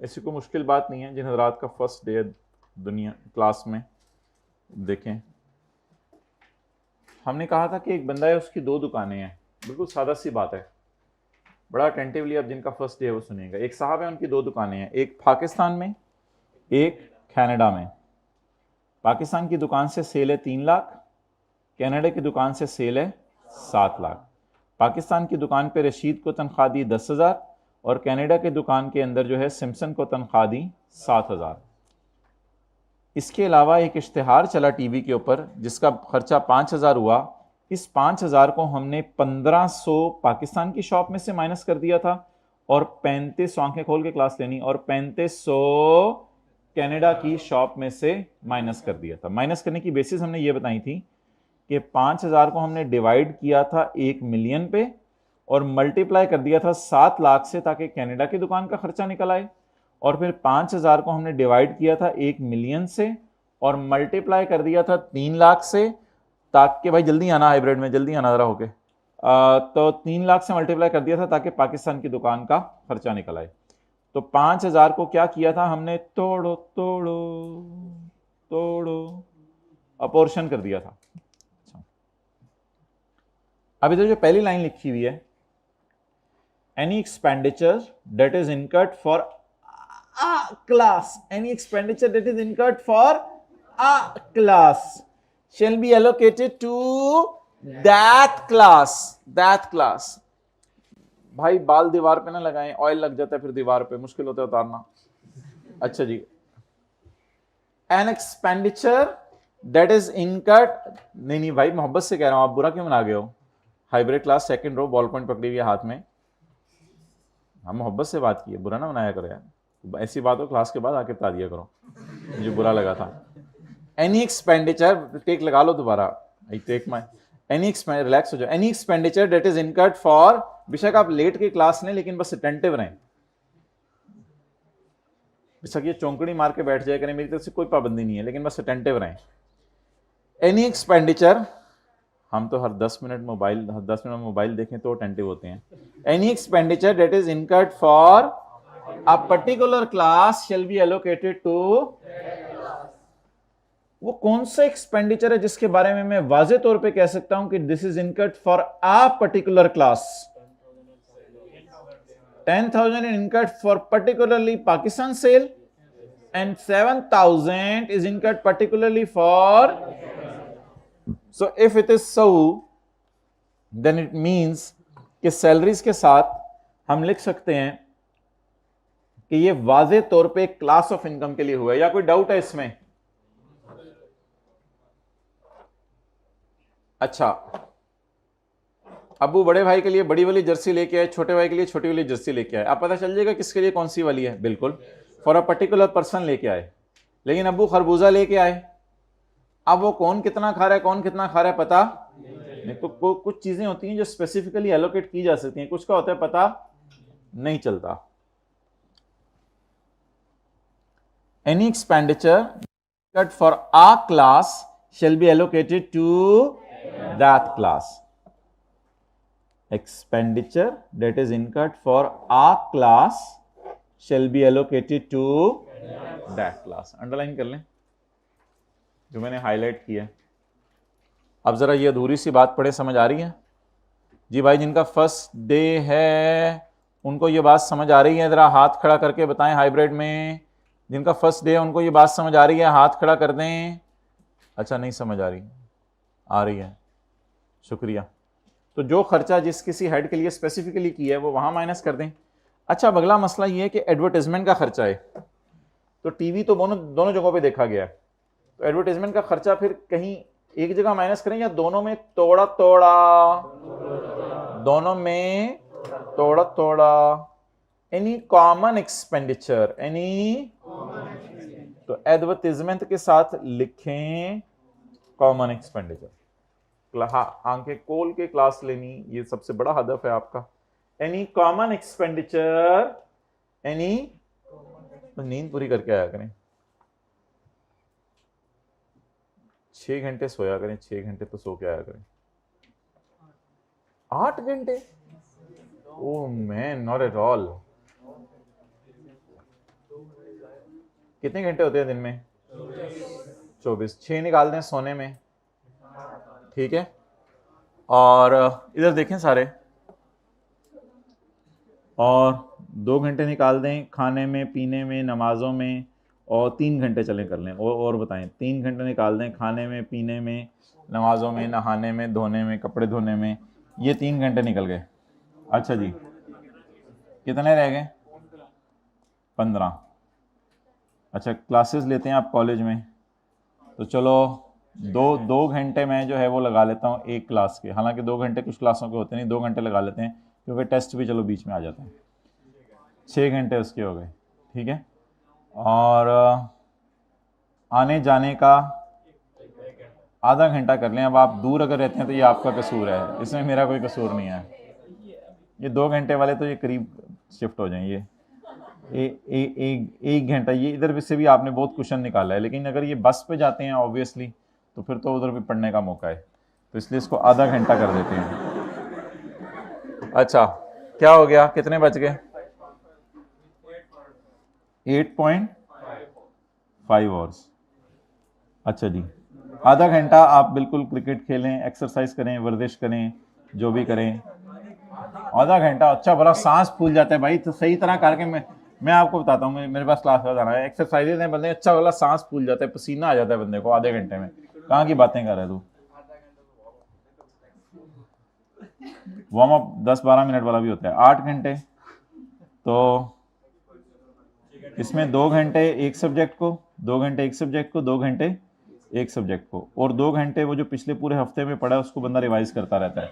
ऐसी कोई मुश्किल बात नहीं है। जिन हजरात का फर्स्ट डे दुनिया क्लास में, देखें, हमने कहा था कि एक बंदा है, उसकी 2 दुकानें हैं। बिल्कुल सादा सी बात है, बड़ा अटेंटिवली अब जिनका फर्स्ट डे है वो सुनिएगा। एक साहब है, उनकी 2 दुकानें हैं, एक पाकिस्तान में, एक कनाडा में। पाकिस्तान की दुकान से सेल है 3 लाख, कनाडा की दुकान से सेल है 7 लाख। पाकिस्तान की दुकान पे रशीद को तनख्वाह दी 10,000 और कनाडा की दुकान के अंदर जो है सिम्पसन को तनख्वाह दी 7,000। इसके अलावा एक इश्तिहार चला टीवी के ऊपर जिसका खर्चा 5,000 हुआ। इस 5,000 को हमने 1,500 पाकिस्तान की शॉप में से माइनस कर दिया था और 35, आंखें खोल के क्लास लेनी, और 3500 कनाडा की शॉप में से माइनस कर दिया था। माइनस करने की बेसिस हमने ये बताई थी कि 5,000 को हमने डिवाइड किया था 1 मिलियन पे और मल्टीप्लाई कर दिया था 7 लाख से ताकि कनाडा की दुकान का खर्चा निकल आए, और फिर 5,000 को हमने डिवाइड किया था 1 मिलियन से और मल्टीप्लाई कर दिया था 3 लाख से, ताकि भाई जल्दी आना, हाइब्रिड में जल्दी आना जरा होके, तो 3 लाख से मल्टीप्लाई कर दिया था ताकि पाकिस्तान की दुकान का खर्चा निकल आए। तो 5,000 को क्या किया था हमने, तोड़ो तोड़ो तोड़ो, अपोर्शन कर दिया था। अब इधर जो पहली लाइन लिखी हुई है, any expenditure that is incurred for a class. Any expenditure that is incurred for a class shall be allocated to that class. That class. भाई बाल दीवार पे ना लगाएं, ऑयल लग जाता है फिर दीवार पे, मुश्किल होता है उतारना। अच्छा जी, एन एक्सपेंडिचर दैट इज इनकट, नहीं भाई मोहब्बत से कह रहा हूं, आप बुरा क्यों मना गए हो? Hybrid class second row, ball point पकड़ी हुई है हाथ में, हम मोहब्बत से बात की है, बुरा ना मनाया करो यार, ऐसी बात हो क्लास के बाद आके बता दिया करो, मुझे बुरा लगा था। एनी एक्सपेंडिचर, टेक लगा लो दोबारा, take my, any expenditure, relax हो जाओ, any expenditure that is incurred for, बेशक आप लेट के क्लास लें लेकिन बस अटेंटिव रहें, बेशक ये चौंकड़ी मार के बैठ जाए करें, मेरी तरफ से कोई पाबंदी नहीं है, लेकिन बस अटेंटिव रहें। एनी एक्सपेंडिचर, हम तो हर 10 मिनट मोबाइल देखें तो अटेंटिव होते हैं। Any expenditure that is incurred for a particular class shall be allocated to, वो कौन सा एक्सपेंडिचर है जिसके बारे में मैं वाजे तौर पे कह सकता हूं कि this is incurred for a particular class? 10,000 is incurred for particularly Pakistan sale and 7,000 is incurred particularly for, so if it is so then it means कि सैलरीज के साथ हम लिख सकते हैं कि ये वाजे तौर पे क्लास ऑफ इनकम के लिए हुआ है, या कोई डाउट है इसमें? अच्छा, अबू बड़े भाई के लिए बड़ी वाली जर्सी लेके आए, छोटे भाई के लिए छोटी वाली जर्सी लेके आए, आप पता चल जाएगा किसके लिए कौन सी वाली है, बिल्कुल फॉर अ पर्टिकुलर पर्सन लेके आए। लेकिन अबू खरबूजा लेके आए, अब वो कौन कितना खा रहा है, कौन कितना खा रहा है पता नहीं, तो कुछ चीजें होती हैं जो स्पेसिफिकली एलोकेट की जा सकती हैं, कुछ का होता है पता नहीं चलता। Any expenditure for a class shall be allocated to that class. Expenditure that is incurred for a class shall be allocated to that class. Underline कर लें जो मैंने हाईलाइट किया। अब जरा ये अधूरी सी बात पढ़े, समझ आ रही है जी? भाई जिनका फर्स्ट डे है उनको ये बात समझ आ रही है, जरा हाथ खड़ा करके बताएं हाइब्रिड में। जिनका फर्स्ट डे है उनको ये बात समझ आ रही है, हाथ खड़ा कर दें। अच्छा नहीं समझ आ रही है, शुक्रिया। तो जो खर्चा जिस किसी हेड के लिए स्पेसिफिकली किया है वो वहां माइनस कर दें। अच्छा, अब अगला मसला ये है कि एडवर्टाइजमेंट का खर्चा है, तो टीवी तो दोनों जगहों पे देखा गया है, तो एडवर्टाइजमेंट का खर्चा फिर कहीं एक जगह माइनस करें या दोनों में तोड़ा दोनों में तोड़ा। एनी कॉमन एक्सपेंडिचर, एनी, तो एडवर्टाइजमेंट के साथ लिखें कॉमन एक्सपेंडिचर। आंखें खोल के क्लास लेनी, ये सबसे बड़ा हदफ है आपका। एनी कॉमन एक्सपेंडिचर, एनी, तो नींद पूरी करके आया करें, 6 घंटे सोया करें, 6 घंटे तो सो के आया करें। 8 घंटे? Oh man, not at all. कितने घंटे होते हैं दिन में? 24। 6 निकाल दें सोने में, ठीक है। और इधर देखें सारे, और 2 घंटे निकाल दें खाने में, पीने में, नमाजों में, और 3 घंटे चलें कर लें, और बताएं, 3 घंटे निकाल दें खाने में, पीने में, नमाजों में, नहाने में, धोने में, कपड़े धोने में, ये 3 घंटे निकल गए। अच्छा जी, कितने रह गए? 15। अच्छा, क्लासेस लेते हैं आप कॉलेज में, तो चलो दो घंटे में जो है वो लगा लेता हूँ एक क्लास के, हालांकि 2 घंटे कुछ क्लासों के होते नहीं, 2 घंटे लगा लेते हैं क्योंकि टेस्ट भी चलो बीच में आ जाते हैं। 6 घंटे उसके हो गए, ठीक है। और आने जाने का आधा घंटा कर लें। अब आप दूर अगर रहते हैं तो ये आपका कसूर है, इसमें मेरा कोई कसूर नहीं है। ये 2 घंटे वाले तो ये करीब शिफ्ट हो जाएंगे, एक घंटा ये इधर से भी आपने बहुत क्वेश्चन निकाला है, लेकिन अगर ये बस पे जाते हैं ऑब्वियसली तो फिर तो उधर भी पढ़ने का मौका है, तो इसलिए इसको आधा घंटा कर देते हैं। अच्छा, क्या हो गया, कितने बच गए? 8.5 आवर्स। अच्छा जी, आधा घंटा आप बिल्कुल क्रिकेट खेलें, एक्सरसाइज करें, वर्जिश करें, जो भी करें, आधा घंटा। अच्छा भला सांस फूल जाता है भाई, तो सही तरह करके मैं मैं आपको बताता हूँ, मेरे पास क्लास का जाना है, एक्सरसाइजेज हैं, बंदे अच्छा वाला सांस फूल जाता है, पसीना आ जाता है बंदे को आधे घंटे में। कहाँ की बातें कर रहे तू? वार्म अप 10-12 मिनट वाला भी होता है, 8 घंटे। तो इसमें 2 घंटे एक सब्जेक्ट को, 2 घंटे एक सब्जेक्ट को, 2 घंटे एक सब्जेक्ट को, और 2 घंटे वो जो पिछले पूरे हफ्ते में पढ़ा है उसको बंदा रिवाइज करता रहता है।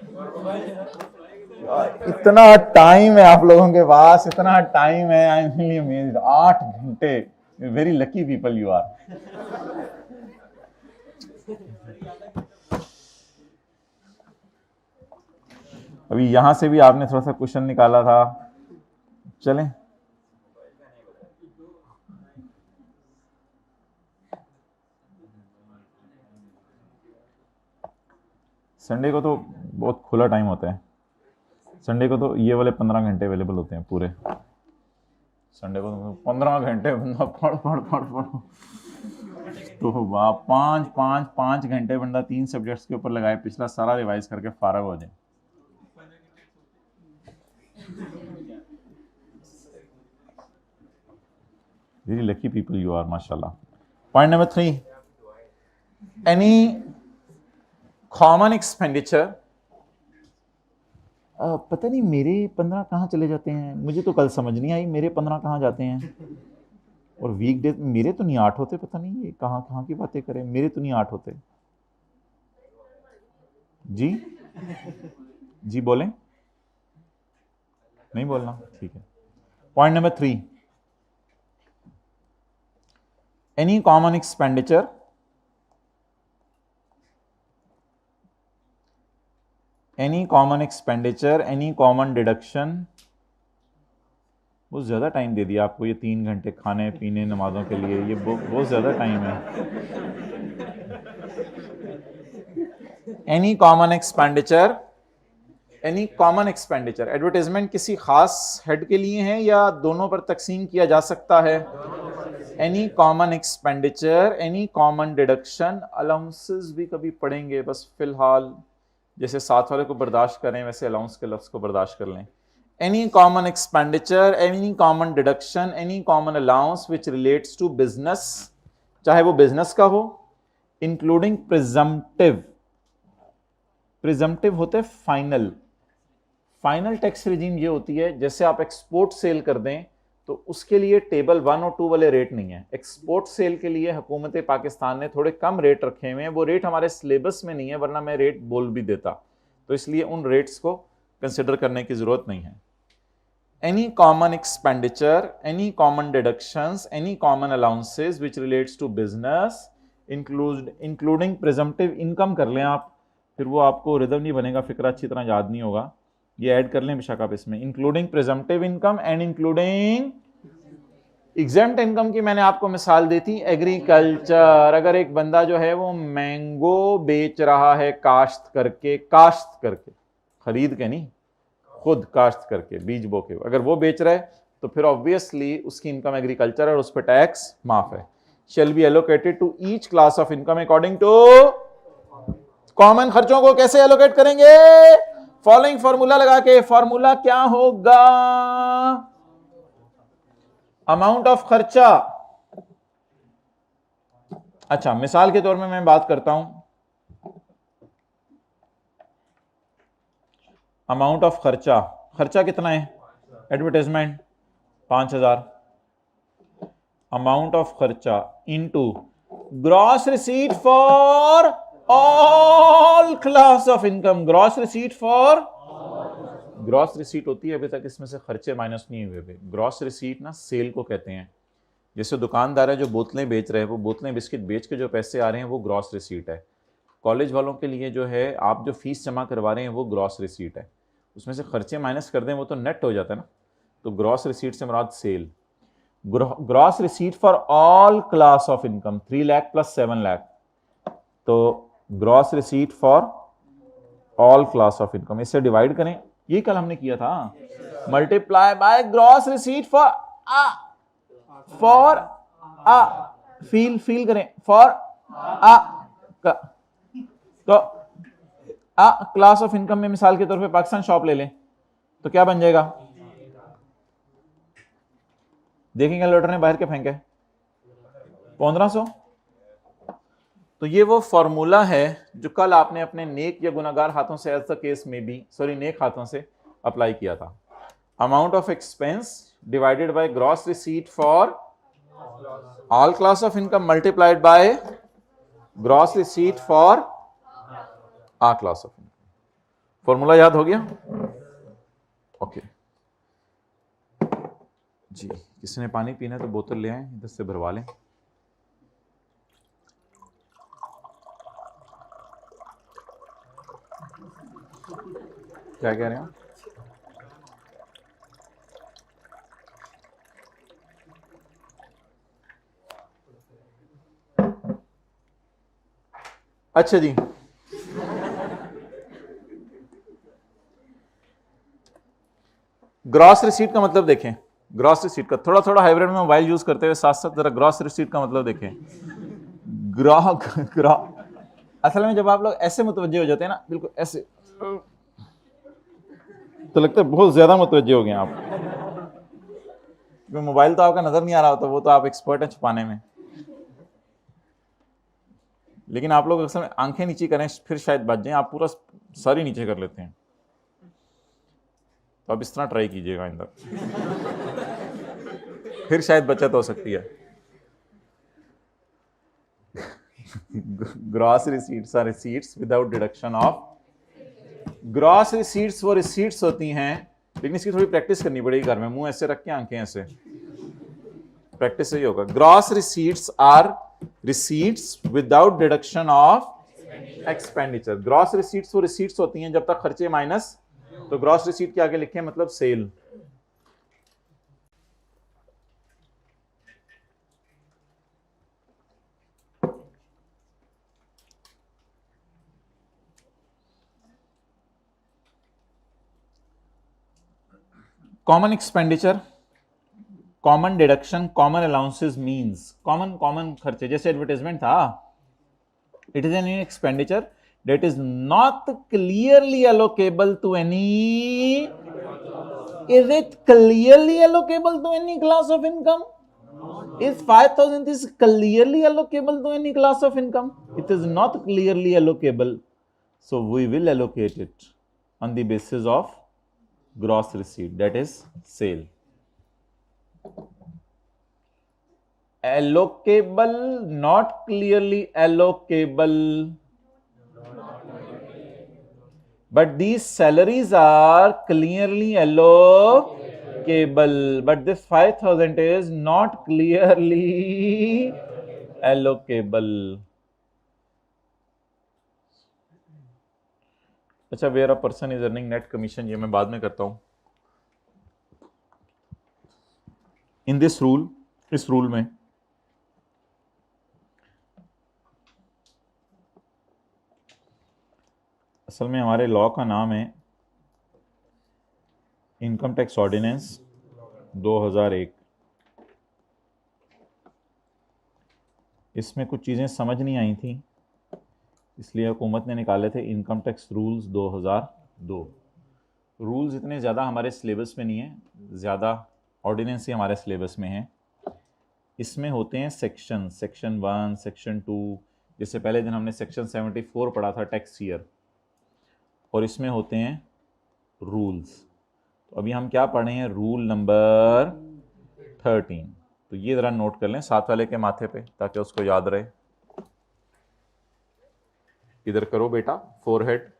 इतना टाइम है आप लोगों के पास, इतना टाइम है, आई एम रियली अमेज्ड। 8 घंटे, very lucky people you are. अभी यहां से भी आपने थोड़ा सा क्वेश्चन निकाला था, चलें। संडे को तो बहुत खुला टाइम होता है, संडे को तो ये वाले 15 घंटे अवेलेबल होते हैं पूरे। संडे को तो 15 घंटे बंदा पढ़ पढ़ पढ़ पढ़, तो वाह 5 घंटे बंदा 3 सब्जेक्ट्स के ऊपर लगाए, पिछला सारा रिवाइज करके फारग हो जाए। Very lucky people you are, माशाल्लाह। Point number 3, any common expenditure. पता नहीं मेरे 15 कहाँ चले जाते हैं, मुझे तो कल समझ नहीं आई मेरे 15 कहाँ जाते हैं। और वीकडेज में मेरे तो नहीं 8 होते, पता नहीं ये कहाँ कहाँ की बातें करें, मेरे तो नहीं 8 होते। जी जी बोलें, नहीं बोलना, ठीक है। Point number 3, any common expenditure, any common expenditure, any common deduction. बहुत ज़्यादा टाइम दे दिया आपको, ये 3 घंटे खाने पीने नमाजों के लिए, ये बहुत ज़्यादा टाइम है। Any common expenditure, any common expenditure, advertisement किसी खास हेड के लिए है या दोनों पर तकसीम किया जा सकता है? Any common expenditure, any common deduction. Allowances भी कभी पढ़ेंगे, बस फिलहाल जैसे साथ वाले को बर्दाश्त करें वैसे अलाउंस के लफ्ज़ को बर्दाश्त कर लें। Any common expenditure, any common deduction, any common allowance which relates to business, चाहे वो बिजनेस का हो, इंक्लूडिंग प्रिजम्पटिव। प्रिजम्पटिव होते फाइनल, फाइनल टैक्स रिजीम ये होती है, जैसे आप एक्सपोर्ट सेल कर दें तो उसके लिए टेबल 1 और 2 वाले रेट नहीं है। एक्सपोर्ट सेल के लिए हुकूमत पाकिस्तान ने थोड़े कम रेट रखे हुए हैं, वो रेट हमारे सिलेबस में नहीं है, वरना मैं रेट बोल भी देता, तो इसलिए उन रेट्स को कंसिडर करने की जरूरत नहीं है। Any common expenditure, any common deductions, any common allowances which relates to business, including presumptive income कर लें आप, फिर वो आपको रिदम नहीं बनेगा, फिक्र अच्छी तरह याद नहीं होगा, ये ऐड कर लें बेशक आप इसमें। Including presumptive income and including exempt income की मैंने आपको मिसाल दी थी, एग्रीकल्चर। अगर एक बंदा जो है वो मैंगो बेच रहा है काश्त करके, खरीद के नहीं, खुद काश्त करके बीज बो के, अगर वो बेच रहा है तो फिर ऑब्वियसली उसकी इनकम एग्रीकल्चर और उस पर टैक्स माफ है। Shall be allocated to each class of income according to common. खर्चों को कैसे एलोकेट करेंगे? फॉलोइंग फॉर्मूला लगा के। फॉर्मूला क्या होगा? अमाउंट ऑफ खर्चा। अच्छा, मिसाल के तौर में मैं बात करता हूं, अमाउंट ऑफ खर्चा। खर्चा कितना है? एडवर्टाइजमेंट 5000, अमाउंट ऑफ खर्चा into gross receipt for all class of income. Gross receipt for, gross receipt होती है, अभी तक इसमें से खर्चे माइनस नहीं हुए। ग्रॉस रिसीट ना सेल को कहते हैं। जैसे दुकानदार है जो बोतलें बेच रहे हैं, वो बोतलें बिस्किट बेच के जो पैसे आ रहे हैं वो ग्रॉस रिसीट है। कॉलेज वालों के लिए जो है आप जो फीस जमा करवा रहे हैं वो ग्रॉस रिसीट है, उसमें से खर्चे माइनस कर दें वो तो नेट हो जाता है ना। तो ग्रॉस रिसीट से मुराद sale. Gross receipt for all class of income 3 lakh plus 7 lakh, तो gross receipt for all class of income, इससे डिवाइड करें, ये कल हमने किया था, multiply by gross receipt for feel करें, फॉर तो क्लास ऑफ इनकम में मिसाल के तौर पे पाकिस्तान शॉप ले लें तो क्या बन जाएगा? देखेंगे कैलकुलेटर ने बाहर के फेंके 1500। तो ये वो फॉर्मूला है जो कल आपने अपने नेक या गुनाहगार हाथों से, एज द केस में बी, सॉरी नेक हाथों से अप्लाई किया था। Amount of expense divided by gross receipt for all class of income multiplied by gross receipt for uh class of income. Formula याद हो गया? ओके जी, किसी ने पानी पीना है तो बोतल ले आए, इधर से भरवा लें। क्या कह रहे हैं? अच्छा जी, ग्रॉस रिसीट का मतलब देखें। ग्रॉस रिसीट का थोड़ा थोड़ा हाइब्रिड में मोबाइल यूज करते हुए साथ साथ जरा ग्रॉस रिसीट का मतलब देखें। ग्राहक असल में जब आप लोग ऐसे मुतवज्जे हो जाते हैं ना, बिल्कुल ऐसे, तो लगता है बहुत ज्यादा मुतवज्जे हो गए आप। मोबाइल तो आपका नजर नहीं आ रहा होता, वो तो आप एक्सपर्ट हैं छुपाने में, लेकिन आप लोग अक्सर आंखें नीचे करें फिर शायद बच जाएं, आप पूरा सारी नीचे कर लेते हैं। तो आप इस तरह ट्राई कीजिएगा आइंदा, फिर शायद बचत हो सकती है। Gross receipts are receipts without deduction of. Gross receipts वो रिसीट्स होती हैं, लेकिन इसकी थोड़ी प्रैक्टिस करनी पड़ेगी घर में, मुंह ऐसे रख के आंखें ऐसे, प्रैक्टिस से ही होगा। Gross receipts are receipts without deduction of expenditure. Gross receipts वो रिसीट्स होती हैं जब तक खर्चे माइनस, तो ग्रॉस रिसीट के आगे लिखें मतलब sale. Common expenditure, common deduction, common allowances means common common खर्चे, जैसे एडवर्टाइजमेंट था, it is an expenditure that is not clearly allocable to any, is it clearly allocable to any class of income? Is 5,000 is clearly allocable to any class of income? It is not clearly allocable, so we will allocate it on the basis of gross receipt, that is sale. Allocable, not clearly allocable, but these salaries are clearly allocable, but this 5,000 is not clearly allocable. अच्छा, where a person is earning net commission, ये मैं बाद में करता हूँ। In this rule, इस rule में असल में हमारे लॉ का नाम है इनकम टैक्स ऑर्डिनेंस 2001। इसमें कुछ चीज़ें समझ नहीं आई थी, इसलिए हुकूमत ने निकाले थे इनकम टैक्स रूल्स 2002। रूल्स इतने ज़्यादा हमारे सिलेबस में नहीं है, ज़्यादा ऑर्डिनेंस ही हमारे सिलेबस में है। इसमें होते हैं सेक्शन 1, सेक्शन 2, जैसे पहले दिन हमने सेक्शन 74 पढ़ा था टैक्स ईयर, और इसमें होते हैं रूल्स। तो अभी हम क्या पढ़ रहे हैं? Rule number 13। तो ये ज़रा नोट कर लें साथ वाले के माथे पे ताकि उसको याद रहे। इधर करो बेटा, फोरहेड।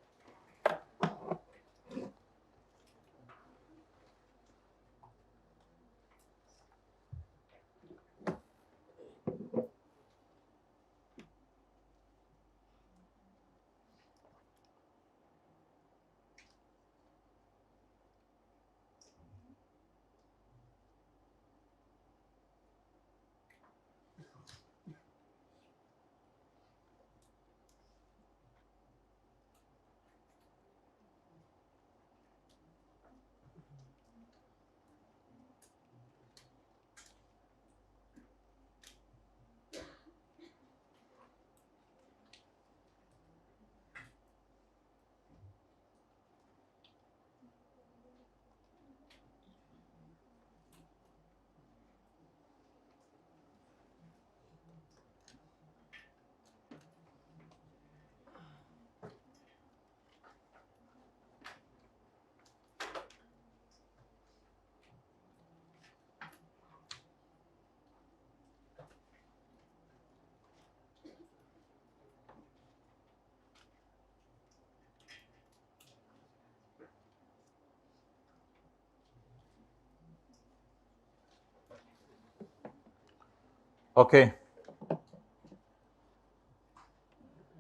ओके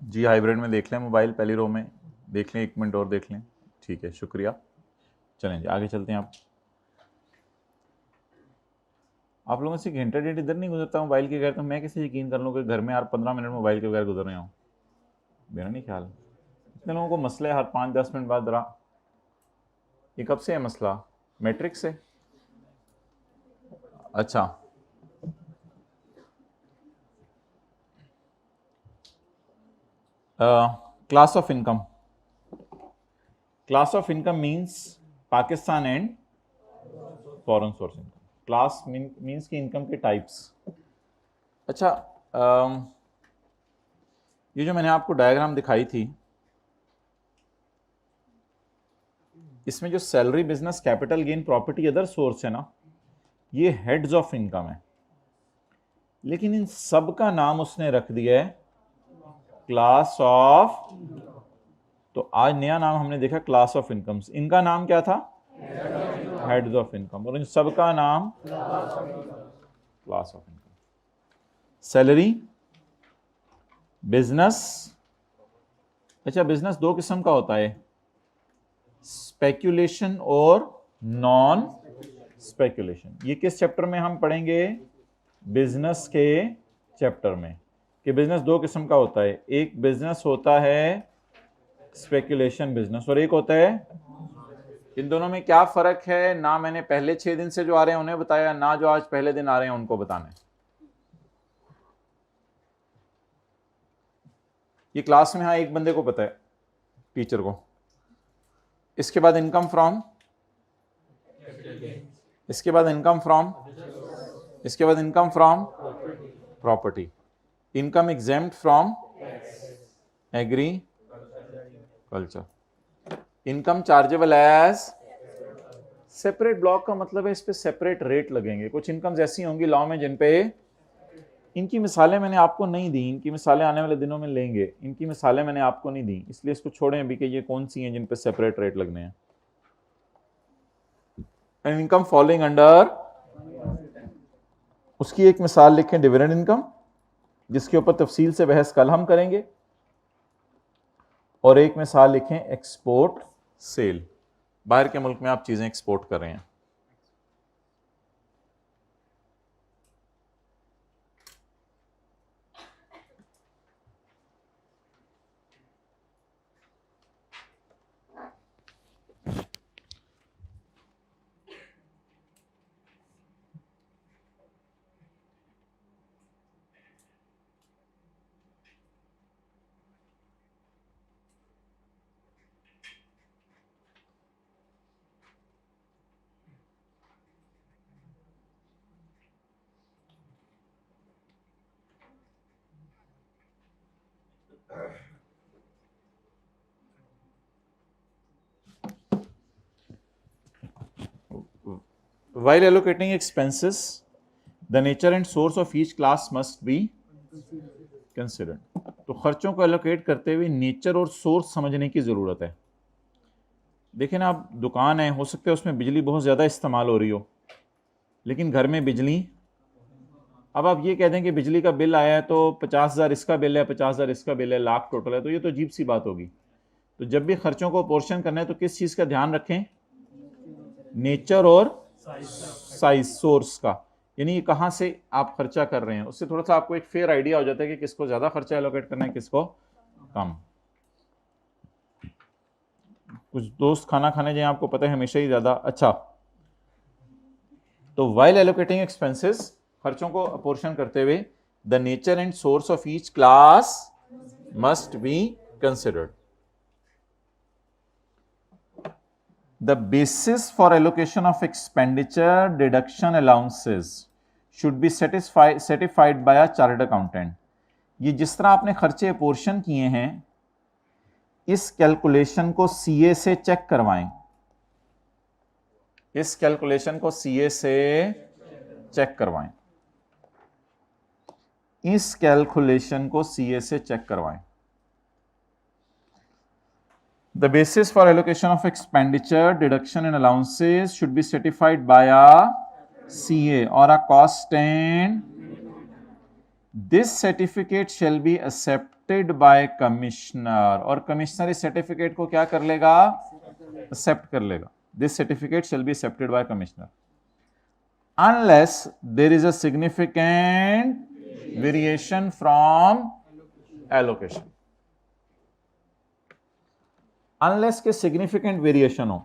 जी, हाइब्रिड में देख लें मोबाइल, पहली रो में देख लें, 1 मिनट और देख लें। ठीक है, शुक्रिया। चलें जी आगे चलते हैं। आप लोगों से घंटा डेढ़ इधर नहीं गुजरता मोबाइल के बगैर, तो मैं कैसे यकीन कर लूँ कि घर में यार 15 मिनट मोबाइल के बगैर गुजर रहे हूँ? मेरा नहीं ख्याल। इतने लोगों को मसला है हर 5-10 मिनट बाद जरा। ये कब से है मसला? मैट्रिक्स से? अच्छा, class of income. Class of income means Pakistan and foreign source income. Class means की इनकम के टाइप्स। अच्छा, ये जो मैंने आपको डायग्राम दिखाई थी, इसमें जो salary, business, capital gain, property, other source है ना, ये हेड्स ऑफ इनकम है। लेकिन इन सब का नाम उसने रख दिया है क्लास ऑफ। तो आज नया नाम हमने देखा क्लास ऑफ इनकम्स। इनका नाम क्या था? Heads of income. और इन सब का नाम class of income. Salary, business. अच्छा, बिजनेस दो किस्म का होता है, स्पेक्यूलेशन और नॉन स्पेक्यूलेशन। ये किस चैप्टर में हम पढ़ेंगे? बिजनेस के चैप्टर में, कि बिजनेस दो किस्म का होता है। एक बिजनेस होता है स्पेक्यूलेशन बिजनेस, और एक होता है। इन दोनों में क्या फर्क है ना? मैंने पहले 6 दिन से जो आ रहे हैं उन्हें बताया, ना जो आज पहले दिन आ रहे हैं उनको बताना है। ये क्लास में हाँ एक बंदे को पता है, टीचर को। इसके बाद इनकम फ्रॉम, इसके बाद इनकम फ्रॉम, इसके बाद income from property, income exempt from agriculture, income chargeable as separate. Block का मतलब है इस पे सेपरेट रेट लगेंगे। कुछ इनकम्स ऐसी होंगी लॉ में जिन पे, इनकी मिसालें मैंने आपको नहीं दी, इनकी मिसालें आने वाले दिनों में लेंगे। इनकी मिसालें मैंने आपको नहीं दी, इसलिए इसको छोड़ें अभी कि ये कौन सी हैं जिन पे सेपरेट रेट लगने हैं। एंड इनकम फॉलोइंग अंडर, उसकी एक मिसाल लिखें डिविडेंड इनकम, जिसके ऊपर तफसील से बहस कल हम करेंगे। और एक मिसाल लिखें एक्सपोर्ट सेल, बाहर के मुल्क में आप चीजें एक्सपोर्ट कर रहे हैं। While allocating expenses, the nature and source of each class must be considered. तो खर्चों को एलोकेट करते हुए नेचर और सोर्स समझने की ज़रूरत है। देखें ना, आप दुकान है, हो सकता है उसमें बिजली बहुत ज़्यादा इस्तेमाल हो रही हो, लेकिन घर में बिजली, अब आप ये कह दें कि बिजली का बिल आया है तो 50,000 इसका बिल है, 50,000 इसका बिल है, लाख टोटल है, तो ये तो अजीब सी बात होगी। तो जब भी खर्चों को पोर्शन करना है तो किस चीज़ का ध्यान रखें? नेचर और साइज, सोर्स का, यानी कहाँ से आप खर्चा कर रहे हैं। उससे थोड़ा सा आपको एक फेयर आइडिया हो जाता है कि किसको ज़्यादा खर्चा एलोकेट करना है, किसको कम। कुछ दोस्त खाना खाने जाए, आपको पता है हमेशा ही ज़्यादा अच्छा। तो वाइल एलोकेटिंग एक्सपेंसेस, खर्चों को अपोर्शन करते हुए, the nature and source of each class must be considered. The basis for allocation of expenditure deduction allowances should be certified by a chartered accountant. ये जिस तरह आपने खर्चे पोर्शन किए हैं, इस कैलकुलेशन को सीए से चेक करवाएं। इस कैलकुलेशन को सीए से चेक करवाएं। इस कैलकुलेशन को सीए से चेक करवाएं। The basis for allocation of expenditure, deduction and allowances should be certified by a CA or a cost and this certificate shall be accepted by commissioner, और commissioner इस certificate को क्या कर लेगा, accept कर लेगा। This certificate shall be accepted by commissioner unless there is a significant variation from allocation, unless के significant variation हो।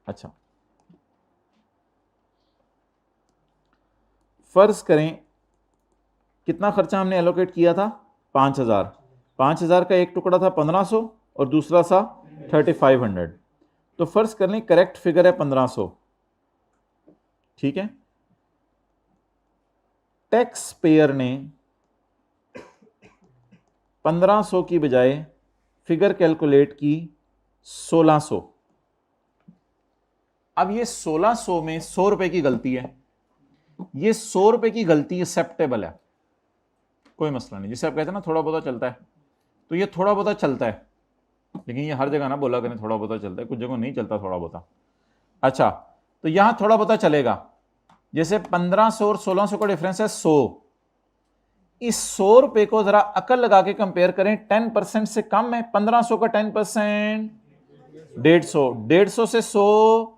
अच्छा, फर्ज करें कितना खर्चा हमने एलोकेट किया था, 5000। 5000 का एक टुकड़ा था 1500 और दूसरा था 3500, तो फर्ज कर लें करेक्ट फिगर है 1500, ठीक है। टैक्स पेयर ने 1500 की बजाय फिगर कैलकुलेट की 1600। अब ये 1600 में 100 रुपए की गलती है, ये 100 रुपए की गलती एक्सेप्टेबल है, कोई मसला नहीं। जिसे आप कहते हैं ना थोड़ा बहुत चलता है, तो ये थोड़ा बहुत चलता है, लेकिन ये हर जगह ना बोला करें थोड़ा बहुत चलता है, कुछ जगह नहीं चलता थोड़ा बहुत। अच्छा, तो यहां थोड़ा बहुत चलेगा, जैसे 1500 और 1600 का डिफरेंस है 100। इस 100 रुपए को जरा अकल लगा के कंपेयर करें, 10% से कम है 1500 का 10%, 150, 150 से 100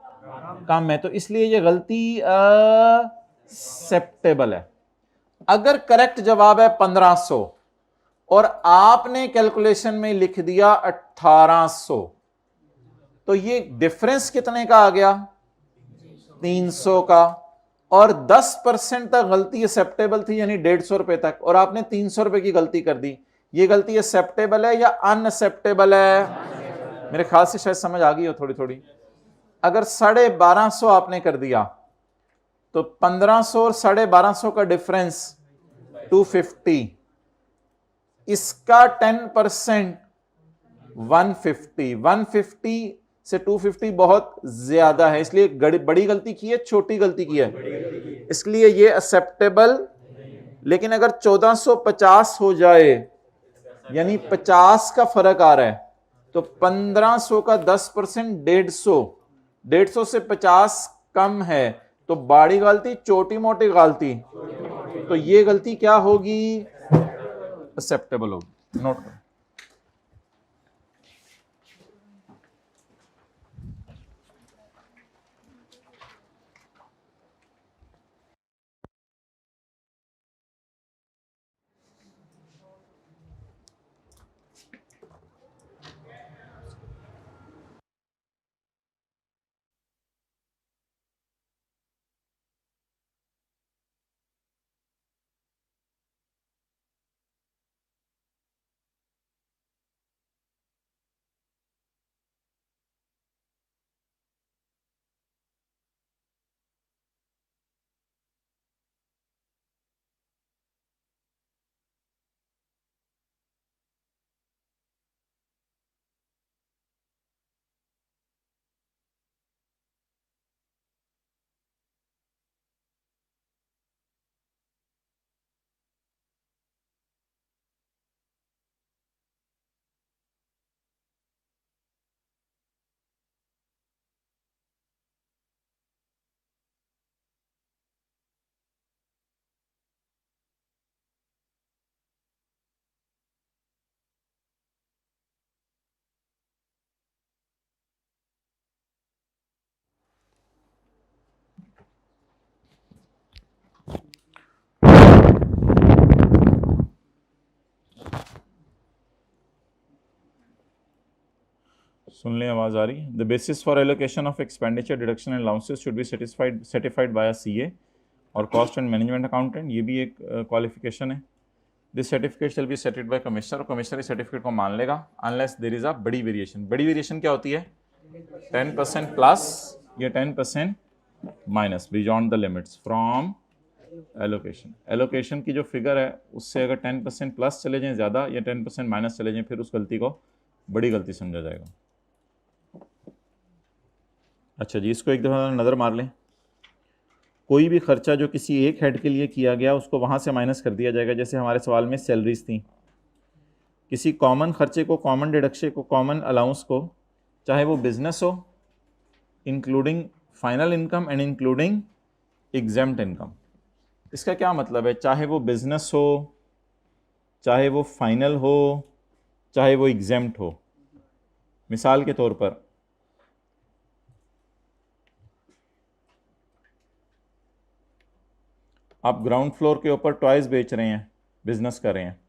कम है, तो इसलिए ये गलती एक्सेप्टेबल है। अगर करेक्ट जवाब है 1500 और आपने कैलकुलेशन में लिख दिया 1800, तो ये डिफरेंस कितने का आ गया, 300 का, और 10% तक गलती एक्सेप्टेबल थी, यानी 150 रुपए तक, और आपने 300 रुपए की गलती कर दी। ये गलती एक्सेप्टेबल है या अनएक्सेप्टेबल है? मेरे ख्याल से शायद समझ आ गई हो थोड़ी थोड़ी। अगर 1250 आपने कर दिया तो 1500 और 1250 का डिफरेंस 250, इसका 10% 150, 150 से 250 बहुत ज्यादा है, इसलिए बड़ी गलती की है, छोटी गलती की है, इसलिए ये एक्सेप्टेबल। लेकिन अगर 1450 हो जाए, यानी 50 का फर्क आ रहा है, तो 1500 का 10% 150, 150 से 50 कम है, तो बड़ी गलती छोटी मोटी गलती, तो ये गलती क्या होगी, एक्सेप्टेबल होगी। नोट करो। सुन लें, आवाज आ रही है। The basis for allocation of expenditure deduction and allowances should be certified by a CA और कॉस्ट एंड मैनेजमेंट अकाउंटेंट, ये भी एक क्वालिफिकेशन है। This certificate shall be certified by commissioner, और कमिश्नर इस सर्टिफिकेट को मान लेगा अनलेस देयर इज अ बड़ी वेरिएशन। बड़ी वेरिएशन क्या होती है, 10% प्लस या 10% minus beyond the limits from allocation. Allocation की जो फिगर है उससे अगर 10% प्लस चले जाएं ज़्यादा या 10% माइनस चले जाएं, फिर उस गलती को बड़ी गलती समझा जाएगा। अच्छा जी, इसको एक दफ़ा नज़र मार लें। कोई भी खर्चा जो किसी एक हेड के लिए किया गया उसको वहाँ से माइनस कर दिया जाएगा। जैसे हमारे सवाल में सैलरीज थी, किसी कॉमन खर्चे को, कॉमन डिडक्शन को, कॉमन अलाउंस को, चाहे वो बिजनेस हो including final income and including exempt income, इसका क्या मतलब है, चाहे वो बिजनेस हो, चाहे वो फाइनल हो, चाहे वो एग्जेम्प्ट हो। मिसाल के तौर पर आप ग्राउंड फ्लोर के ऊपर टॉयज बेच रहे हैं, बिजनेस कर रहे हैं।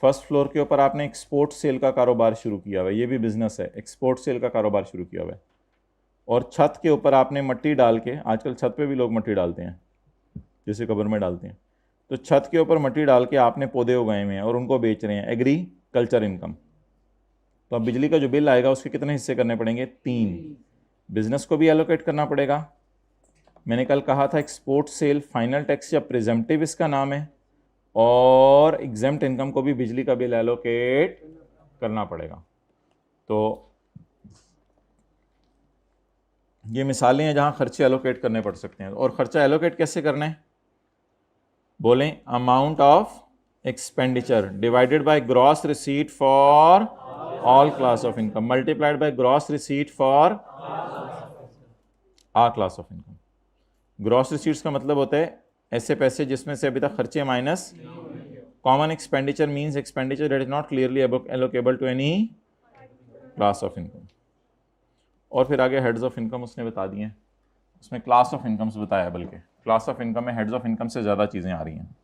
फर्स्ट फ्लोर के ऊपर आपने एक्सपोर्ट सेल का कारोबार शुरू किया हुआ है, ये भी बिजनेस है, एक्सपोर्ट सेल का कारोबार शुरू किया हुआ है। और छत के ऊपर आपने मट्टी डाल के, आजकल छत पे भी लोग मट्टी डालते हैं, जैसे कब्र में डालते हैं, तो छत के ऊपर मट्टी डाल के आपने पौधे उगाए हुए हैं और उनको बेच रहे हैं, एग्रीकल्चर इनकम। तो अब बिजली का जो बिल आएगा उसके कितने हिस्से करने पड़ेंगे, 3। बिजनेस को भी एलोकेट करना पड़ेगा। मैंने कल कहा था एक्सपोर्ट सेल फाइनल टैक्स या प्रिजम्पटिव इसका नाम है, और एग्जेम्प्ट इनकम को भी बिजली का बिल एलोकेट करना पड़ेगा। तो ये मिसालें हैं जहां खर्चे एलोकेट करने पड़ सकते हैं। और खर्चा एलोकेट कैसे करना है, बोलें, amount of expenditure divided by gross receipt for all class of income multiplied by gross receipt for uh class of income. Gross receipts का मतलब होता है ऐसे पैसे जिसमें से अभी तक खर्चे minus. Common expenditure means expenditure that is not clearly allocable to any class of income. और फिर आगे हेड्स ऑफ इनकम उसने बता दिए, उसमें क्लास ऑफ इनकम्स बताया, बल्कि क्लास ऑफ इनकम में हेड्स ऑफ इनकम से ज़्यादा चीज़ें आ रही हैं।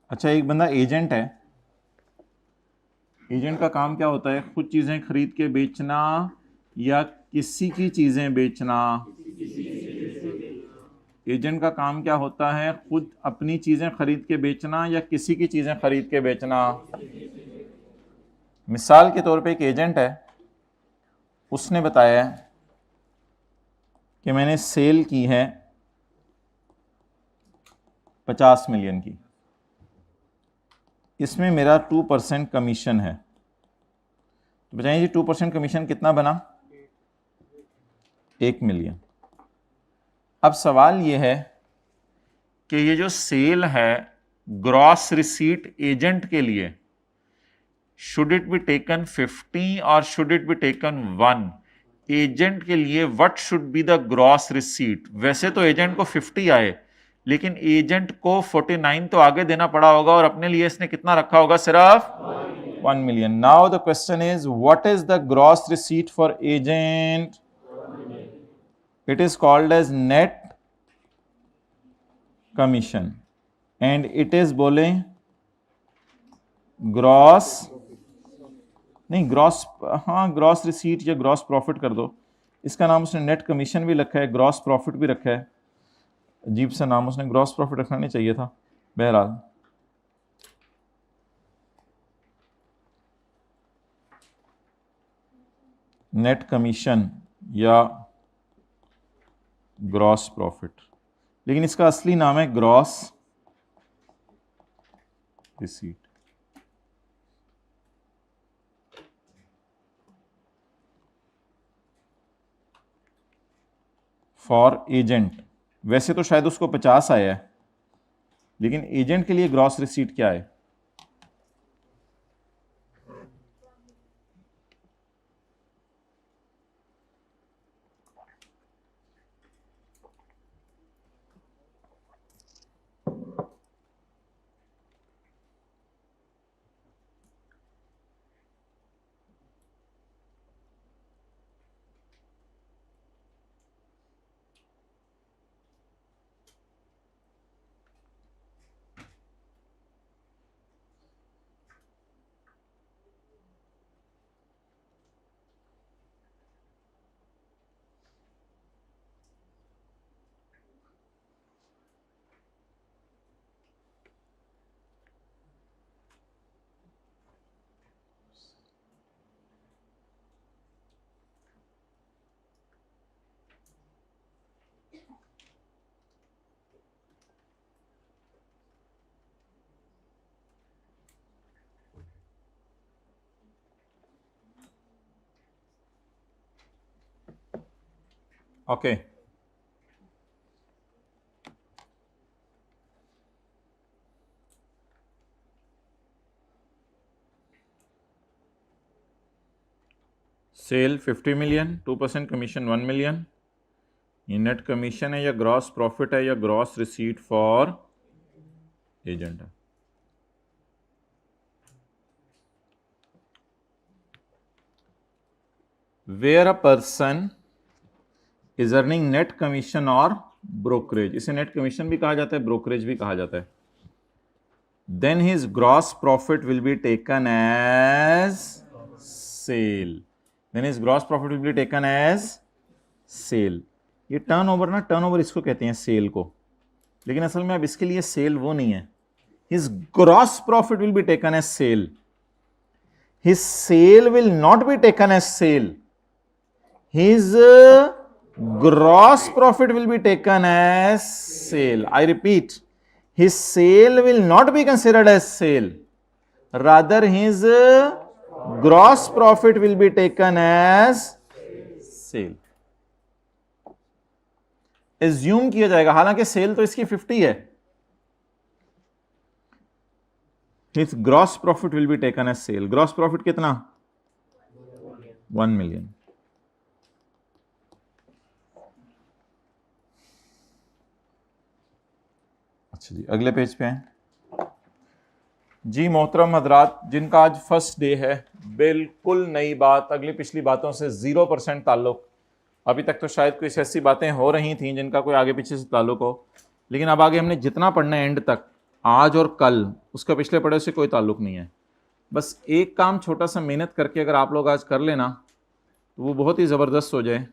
अच्छा, एक बंदा एजेंट है। एजेंट का काम क्या होता है, खुद चीज़ें खरीद के बेचना या किसी की चीज़ें बेचना। एजेंट का काम क्या होता है, खुद अपनी चीज़ें खरीद के बेचना या किसी की चीज़ें खरीद के बेचना। मिसाल के तौर पे एक एजेंट है, उसने बताया कि मैंने सेल की है 50 मिलियन की, इसमें मेरा 2% कमीशन है। तो बताइए जी 2% कमीशन कितना बना, 1 मिलियन। अब सवाल यह है कि ये जो सेल है ग्रॉस रिसीट एजेंट के लिए, शुड इट बी टेकन 50 और should it be taken 1? Agent के लिए what should be the gross receipt? वैसे तो एजेंट को 50 आए, लेकिन एजेंट को 49 तो आगे देना पड़ा होगा, और अपने लिए इसने कितना रखा होगा, सिर्फ 1 million. Now the question is what is the gross receipt for agent? It is called as net commission and it is, बोले, ग्रॉस, नहीं ग्रॉस, हाँ ग्रॉस रिसीट या ग्रॉस प्रॉफिट कर दो। इसका नाम उसने नेट कमीशन भी रखा है, ग्रॉस प्रॉफिट भी रखा है। अजीब सा नाम, उसने ग्रॉस प्रॉफिट रखना नहीं चाहिए था। बहरहाल नेट कमीशन या ग्रॉस प्रॉफिट, लेकिन इसका असली नाम है ग्रॉस रिसीट। फॉर एजेंट, वैसे तो शायद उसको 50 आया है, लेकिन एजेंट के लिए ग्रॉस रिसीट क्या है? Okay sale 50 million, 2% commission 1 million. ये नेट कमीशन है या ग्रॉस प्रॉफिट है या ग्रॉस रिसीट फॉर एजेंट है? Where a person is earning net commission और ब्रोकरेज, इसे नेट कमीशन भी कहा जाता है, ब्रोकरेज भी कहा जाता है, then his gross profit will be taken as sale, then his gross profit will be taken as sale. ये टर्नओवर ना, टर्नओवर इसको कहते हैं सेल को, लेकिन असल में अब इसके लिए सेल वो नहीं है। His gross profit will be taken as sale, his sale will not be taken as sale, his gross profit will be taken as sale. I repeat, his sale will not be considered as sale, rather his gross profit will be taken as sale. assume किया जाएगा, हालांकि cell तो इसकी 50 है, his gross profit will be taken as sale. gross profit कितना? 1 million. अच्छा जी, अगले page पे हैं जी। मोहतरम हजरात, जिनका आज फर्स्ट डे है, बिल्कुल नई बात, अगली पिछली बातों से 0% ताल्लुक। अभी तक तो शायद कुछ ऐसी बातें हो रही थी जिनका कोई आगे पीछे से ताल्लुक हो, लेकिन अब आगे हमने जितना पढ़ना है एंड तक, आज और कल, उसका पिछले पढ़े से कोई ताल्लुक नहीं है। बस एक काम छोटा सा मेहनत करके अगर आप लोग आज कर लेना तो वो बहुत ही ज़बरदस्त हो जाए।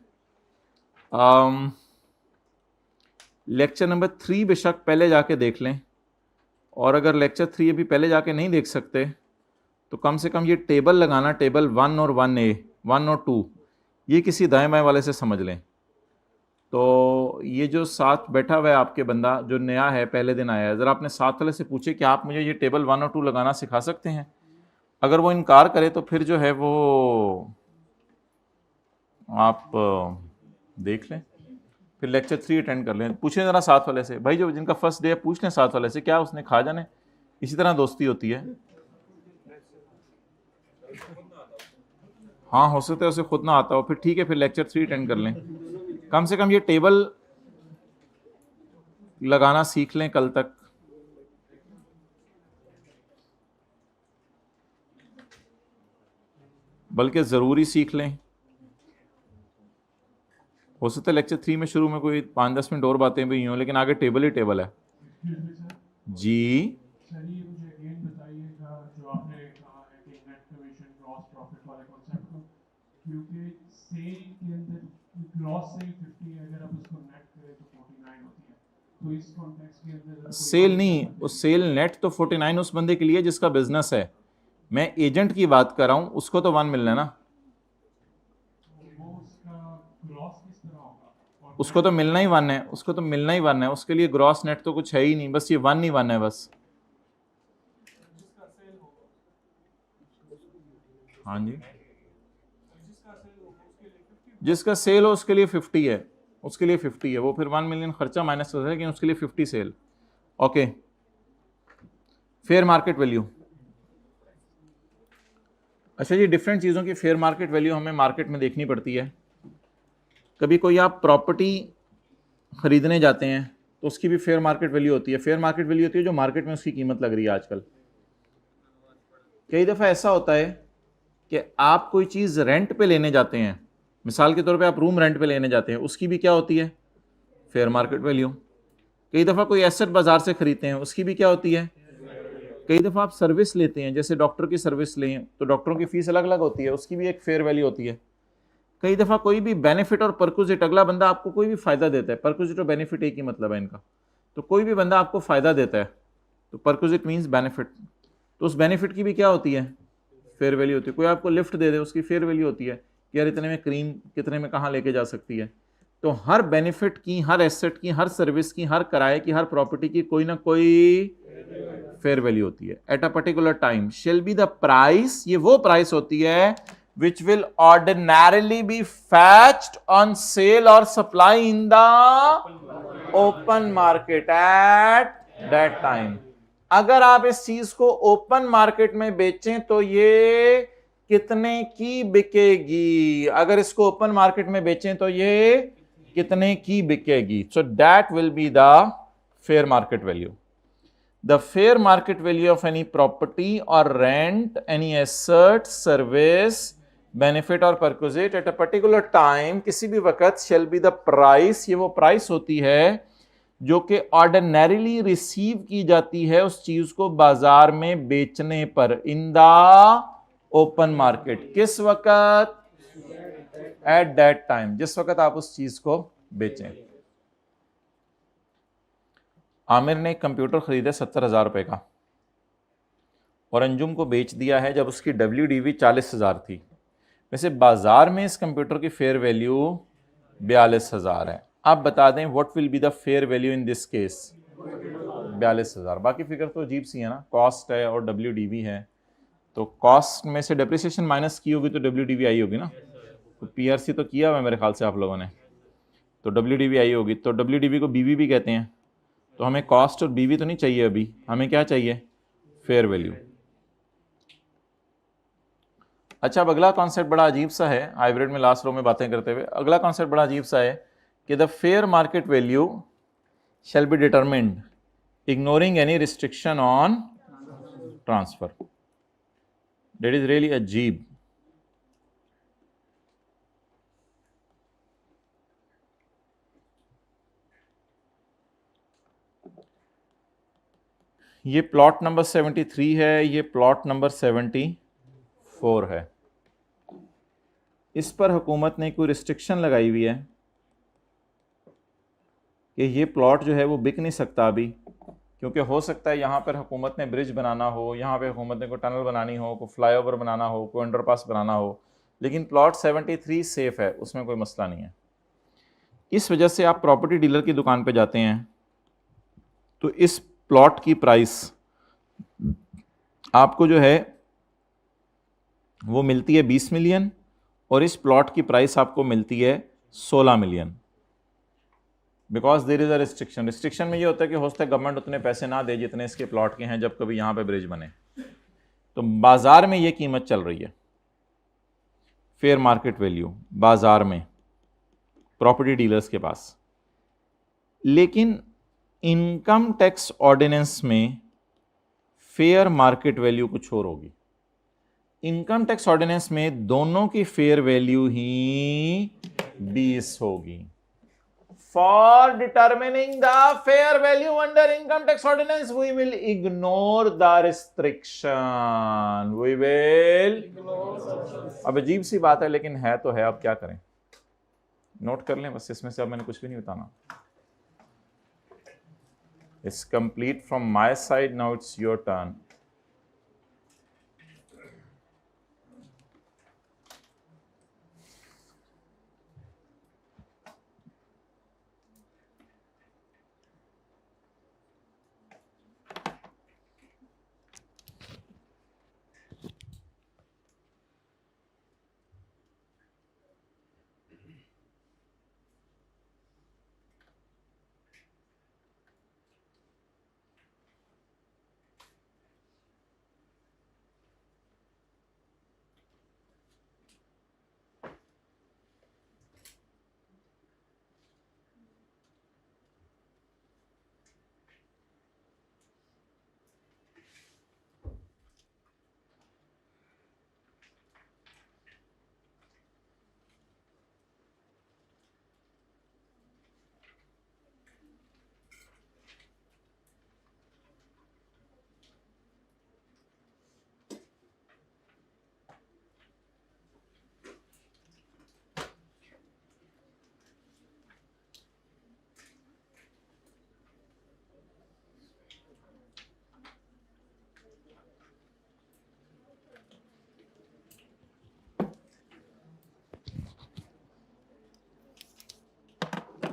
लेक्चर नंबर 3 बेशक पहले जाके देख लें, और अगर लेक्चर 3 अभी पहले जाके नहीं देख सकते तो कम से कम ये टेबल लगाना, टेबल 1 और 1A, 1 और 2, ये किसी दाएं बाएं वाले से समझ लें। तो ये जो साथ बैठा हुआ है आपके बंदा जो नया है, पहले दिन आया है, ज़रा अपने साथ वाले से पूछे कि आप मुझे ये टेबल 1 और 2 लगाना सिखा सकते हैं। अगर वो इनकार करे तो फिर जो है वो आप देख लें, फिर लेक्चर 3 अटेंड कर लें। पूछें ज़रा साथ वाले से, भाई जो जिनका फर्स्ट डे है पूछ लें साथ वाले से, क्या उसने खा जाने, इसी तरह दोस्ती होती है। हाँ, हो सकता है उसे खुद ना आता हो, फिर ठीक है, फिर लेक्चर 3 अटेंड कर लें। कम से कम ये टेबल लगाना सीख लें कल तक। बल्कि ज़रूरी सीख लें। हो सकता है लेक्चर 3 में शुरू में कोई 5-10 मिनट और बातें भी हों, लेकिन आगे टेबल ही टेबल है जी। सेल नहीं, उस सेल नेट तो 49 उस बंदे के लिए जिसका बिजनेस है, मैं एजेंट की बात कर रहा हूं, उसको तो 1 मिलना है ना, उसको तो मिलना ही 1 है, उसको तो मिलना ही 1 है, उसके लिए ग्रॉस नेट तो कुछ है ही नहीं, बस ये 1 ही 1 है बस। हाँ जी, जिसका सेल हो उसके लिए 50 है, उसके लिए 50 है, वो फिर 1 मिलियन खर्चा माइनस कर, लेकिन उसके लिए 50 sale. Okay, fair market value. अच्छा जी, डिफरेंट चीज़ों की फेयर मार्केट वैल्यू हमें मार्केट में देखनी पड़ती है। कभी कोई आप प्रॉपर्टी ख़रीदने जाते हैं तो उसकी भी फेयर मार्केट वैल्यू होती है। फेयर मार्केट वैल्यू होती है जो मार्केट में उसकी कीमत लग रही है आजकल। कई दफ़ा ऐसा होता है कि आप कोई चीज़ रेंट पे लेने जाते हैं, मिसाल के तौर पे आप रूम रेंट पे लेने जाते हैं, उसकी भी क्या होती है? Fair market value. कई दफ़ा कोई एसेट बाज़ार से ख़रीदते हैं, उसकी भी क्या होती है? कई दफ़ा आप सर्विस लेते हैं, जैसे डॉक्टर की सर्विस लें तो डॉक्टरों की फ़ीस अलग अलग होती है, उसकी भी एक फेयर वैल्यू होती है। कई दफ़ा कोई भी बेनिफिट और परक्विजिट, अगला बंदा आपको कोई भी फ़ायदा देता है, परक्विजिट और बेनिफिट एक ही मतलब है इनका, तो कोई भी बंदा आपको फ़ायदा देता है तो परक्विजिट मीन्स बेनिफिट, तो उस बेनिफिट की भी क्या होती है? फेयर वैल्यू होती है। कोई आपको लिफ्ट दे दे, उसकी फेयर वैल्यू होती है कि यार इतने में क्रीम कितने में कहाँ लेके जा सकती है। तो हर बेनिफिट की, हर एसेट की, हर सर्विस की, हर किराए की, हर प्रॉपर्टी की कोई ना कोई फेयर वैल्यू होती है। At a particular time shall be the price, ये वो प्राइस होती है which will ordinarily be fetched on sale or supply in the open market at that time. अगर आप इस चीज को ओपन मार्केट में बेचें तो ये कितने की बिकेगी, अगर इसको ओपन मार्केट में बेचें तो ये कितने की बिकेगी. So that will be the fair market value. The fair market value of any property or rent, any asset, service, benefit or perquisite at a particular time, किसी भी वक्त shall be the price, ये वो price होती है जो कि ordinarily receive की जाती है उस चीज को बाजार में बेचने पर in the open market. किस वक्त? At that time, जिस वक्त आप उस चीज को बेचें. आमिर ने एक कंप्यूटर खरीदा 70,000 रुपए का और अंजुम को बेच दिया है जब उसकी WDV 40,000 थी. वैसे बाजार में इस कंप्यूटर की फेयर वैल्यू 42,000 है. आप बता दें what will be the fair value in this case? 42,000. बाकी फिगर तो अजीब सी है ना, कॉस्ट है और WDV है, तो कॉस्ट में से डेप्रिसिएशन माइनस की होगी तो WDV आई होगी ना. तो PRC तो किया हुआ है मेरे ख्याल से आप लोगों ने, तो WDV आई होगी. तो WDV को BV भी कहते हैं. तो हमें कॉस्ट और BV तो नहीं चाहिए, अभी हमें क्या चाहिए? Fair value. अच्छा, अब अगला कॉन्सेप्ट बड़ा अजीब सा है. हाइब्रिड में लास्ट रो में बातें करते हुए अगला कॉन्सेप्ट बड़ा अजीब सा है कि the fair market value shall be determined ignoring any restriction on transfer. That is really अजीब. ये प्लॉट नंबर 73 है, ये प्लॉट नंबर 74 है. इस पर हुकूमत ने कोई रिस्ट्रिक्शन लगाई हुई है कि ये प्लॉट जो है वो बिक नहीं सकता अभी, क्योंकि हो सकता है यहाँ पर हुकूमत ने ब्रिज बनाना हो, यहाँ पे हुकूमत ने कोई टनल बनानी हो, कोई फ्लाईओवर बनाना हो, कोई अंडरपास बनाना हो. लेकिन प्लॉट 73 सेफ है, उसमें कोई मसला नहीं है. इस वजह से आप प्रॉपर्टी डीलर की दुकान पे जाते हैं तो इस प्लॉट की प्राइस आपको जो है वो मिलती है 20 मिलियन और इस प्लॉट की प्राइस आपको मिलती है 16 million. Because there is a restriction. Restriction में ये होता है कि हो सकता है गवर्नमेंट उतने पैसे ना दे जितने इसके प्लॉट के हैं जब कभी यहाँ पे ब्रिज बने. तो बाजार में ये कीमत चल रही है, फेयर मार्केट वैल्यू बाजार में प्रॉपर्टी डीलर्स के पास. लेकिन इनकम टैक्स ऑर्डिनेंस में फेयर मार्केट वैल्यू कुछ और होगी. इनकम टैक्स ऑर्डिनेंस में दोनों की फेयर वैल्यू ही 20 होगी. For determining the fair value under income tax ordinance we will ignore the restriction. We will. अब अजीब सी बात है लेकिन है तो है, अब क्या करें. नोट कर लें बस, इसमें से अब मैंने कुछ भी नहीं बताना. It's complete from my side. Now it's your turn.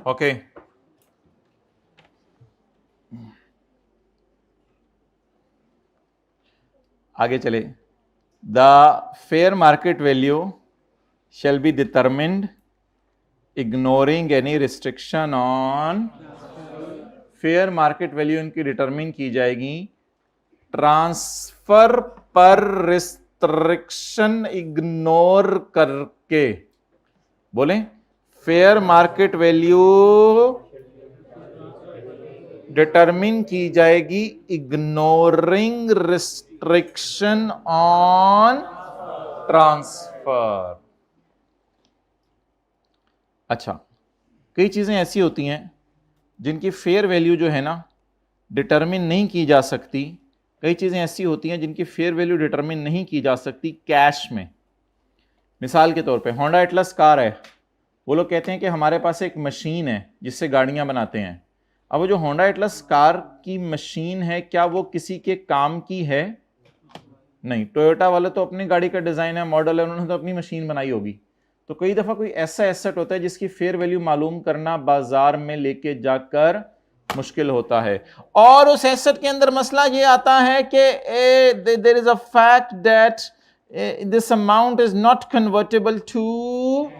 Okay, आगे चले. The fair market value shall be determined ignoring any restriction on, fair market value इनकी डिटरमिन की जाएगी ट्रांसफर पर रिस्ट्रिक्शन इग्नोर करके। बोलें, फेयर मार्केट वैल्यू डिटरमिन की जाएगी इग्नोरिंग रिस्ट्रिक्शन ऑन ट्रांसफर। अच्छा, कई चीजें ऐसी होती हैं जिनकी फेयर वैल्यू जो है ना डिटरमिन नहीं की जा सकती। कई चीजें ऐसी होती हैं जिनकी फेयर वैल्यू डिटरमिन नहीं की जा सकती कैश में। मिसाल के तौर पे होंडा एटलस कार है, वो लोग कहते हैं कि हमारे पास एक मशीन है जिससे गाड़ियां बनाते हैं। अब वो जो होंडा एटलस कार की मशीन है, क्या वो किसी के काम की है? नहीं। टोयोटा वाले तो अपनी गाड़ी का डिजाइन है, मॉडल है, उन्होंने तो अपनी मशीन बनाई होगी। तो कई दफा कोई ऐसा एसेट होता है जिसकी फेयर वैल्यू मालूम करना बाजार में लेके जाकर मुश्किल होता है, और उस एसेट के अंदर मसला ये आता है कि there is a fact that this amount is not convertible to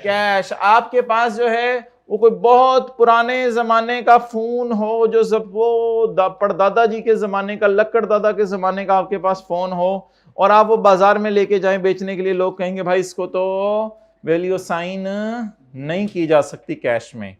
cash. आपके पास जो है वो कोई बहुत पुराने जमाने का फोन हो, जो जब वो परदादा जी के जमाने का, लक्कड़ दादा के जमाने का आपके पास फोन हो, और आप वो बाजार में लेके जाएं बेचने के लिए, लोग कहेंगे भाई इसको तो वैल्यू साइन नहीं की जा सकती कैश में।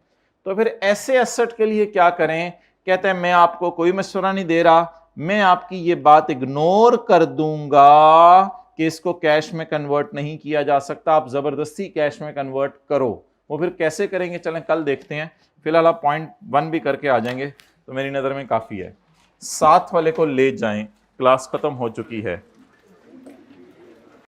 तो फिर ऐसे एसेट के लिए क्या करें? कहते हैं मैं आपको कोई मशवरा नहीं दे रहा, मैं आपकी ये बात इग्नोर कर दूंगा कि इसको कैश में कन्वर्ट नहीं किया जा सकता, आप जबरदस्ती कैश में कन्वर्ट करो। वो फिर कैसे करेंगे चलें कल देखते हैं, फिलहाल आप पॉइंट 1 भी करके आ जाएंगे तो मेरी नज़र में काफ़ी है। 7 वाले को ले जाएं, क्लास ख़त्म हो चुकी है।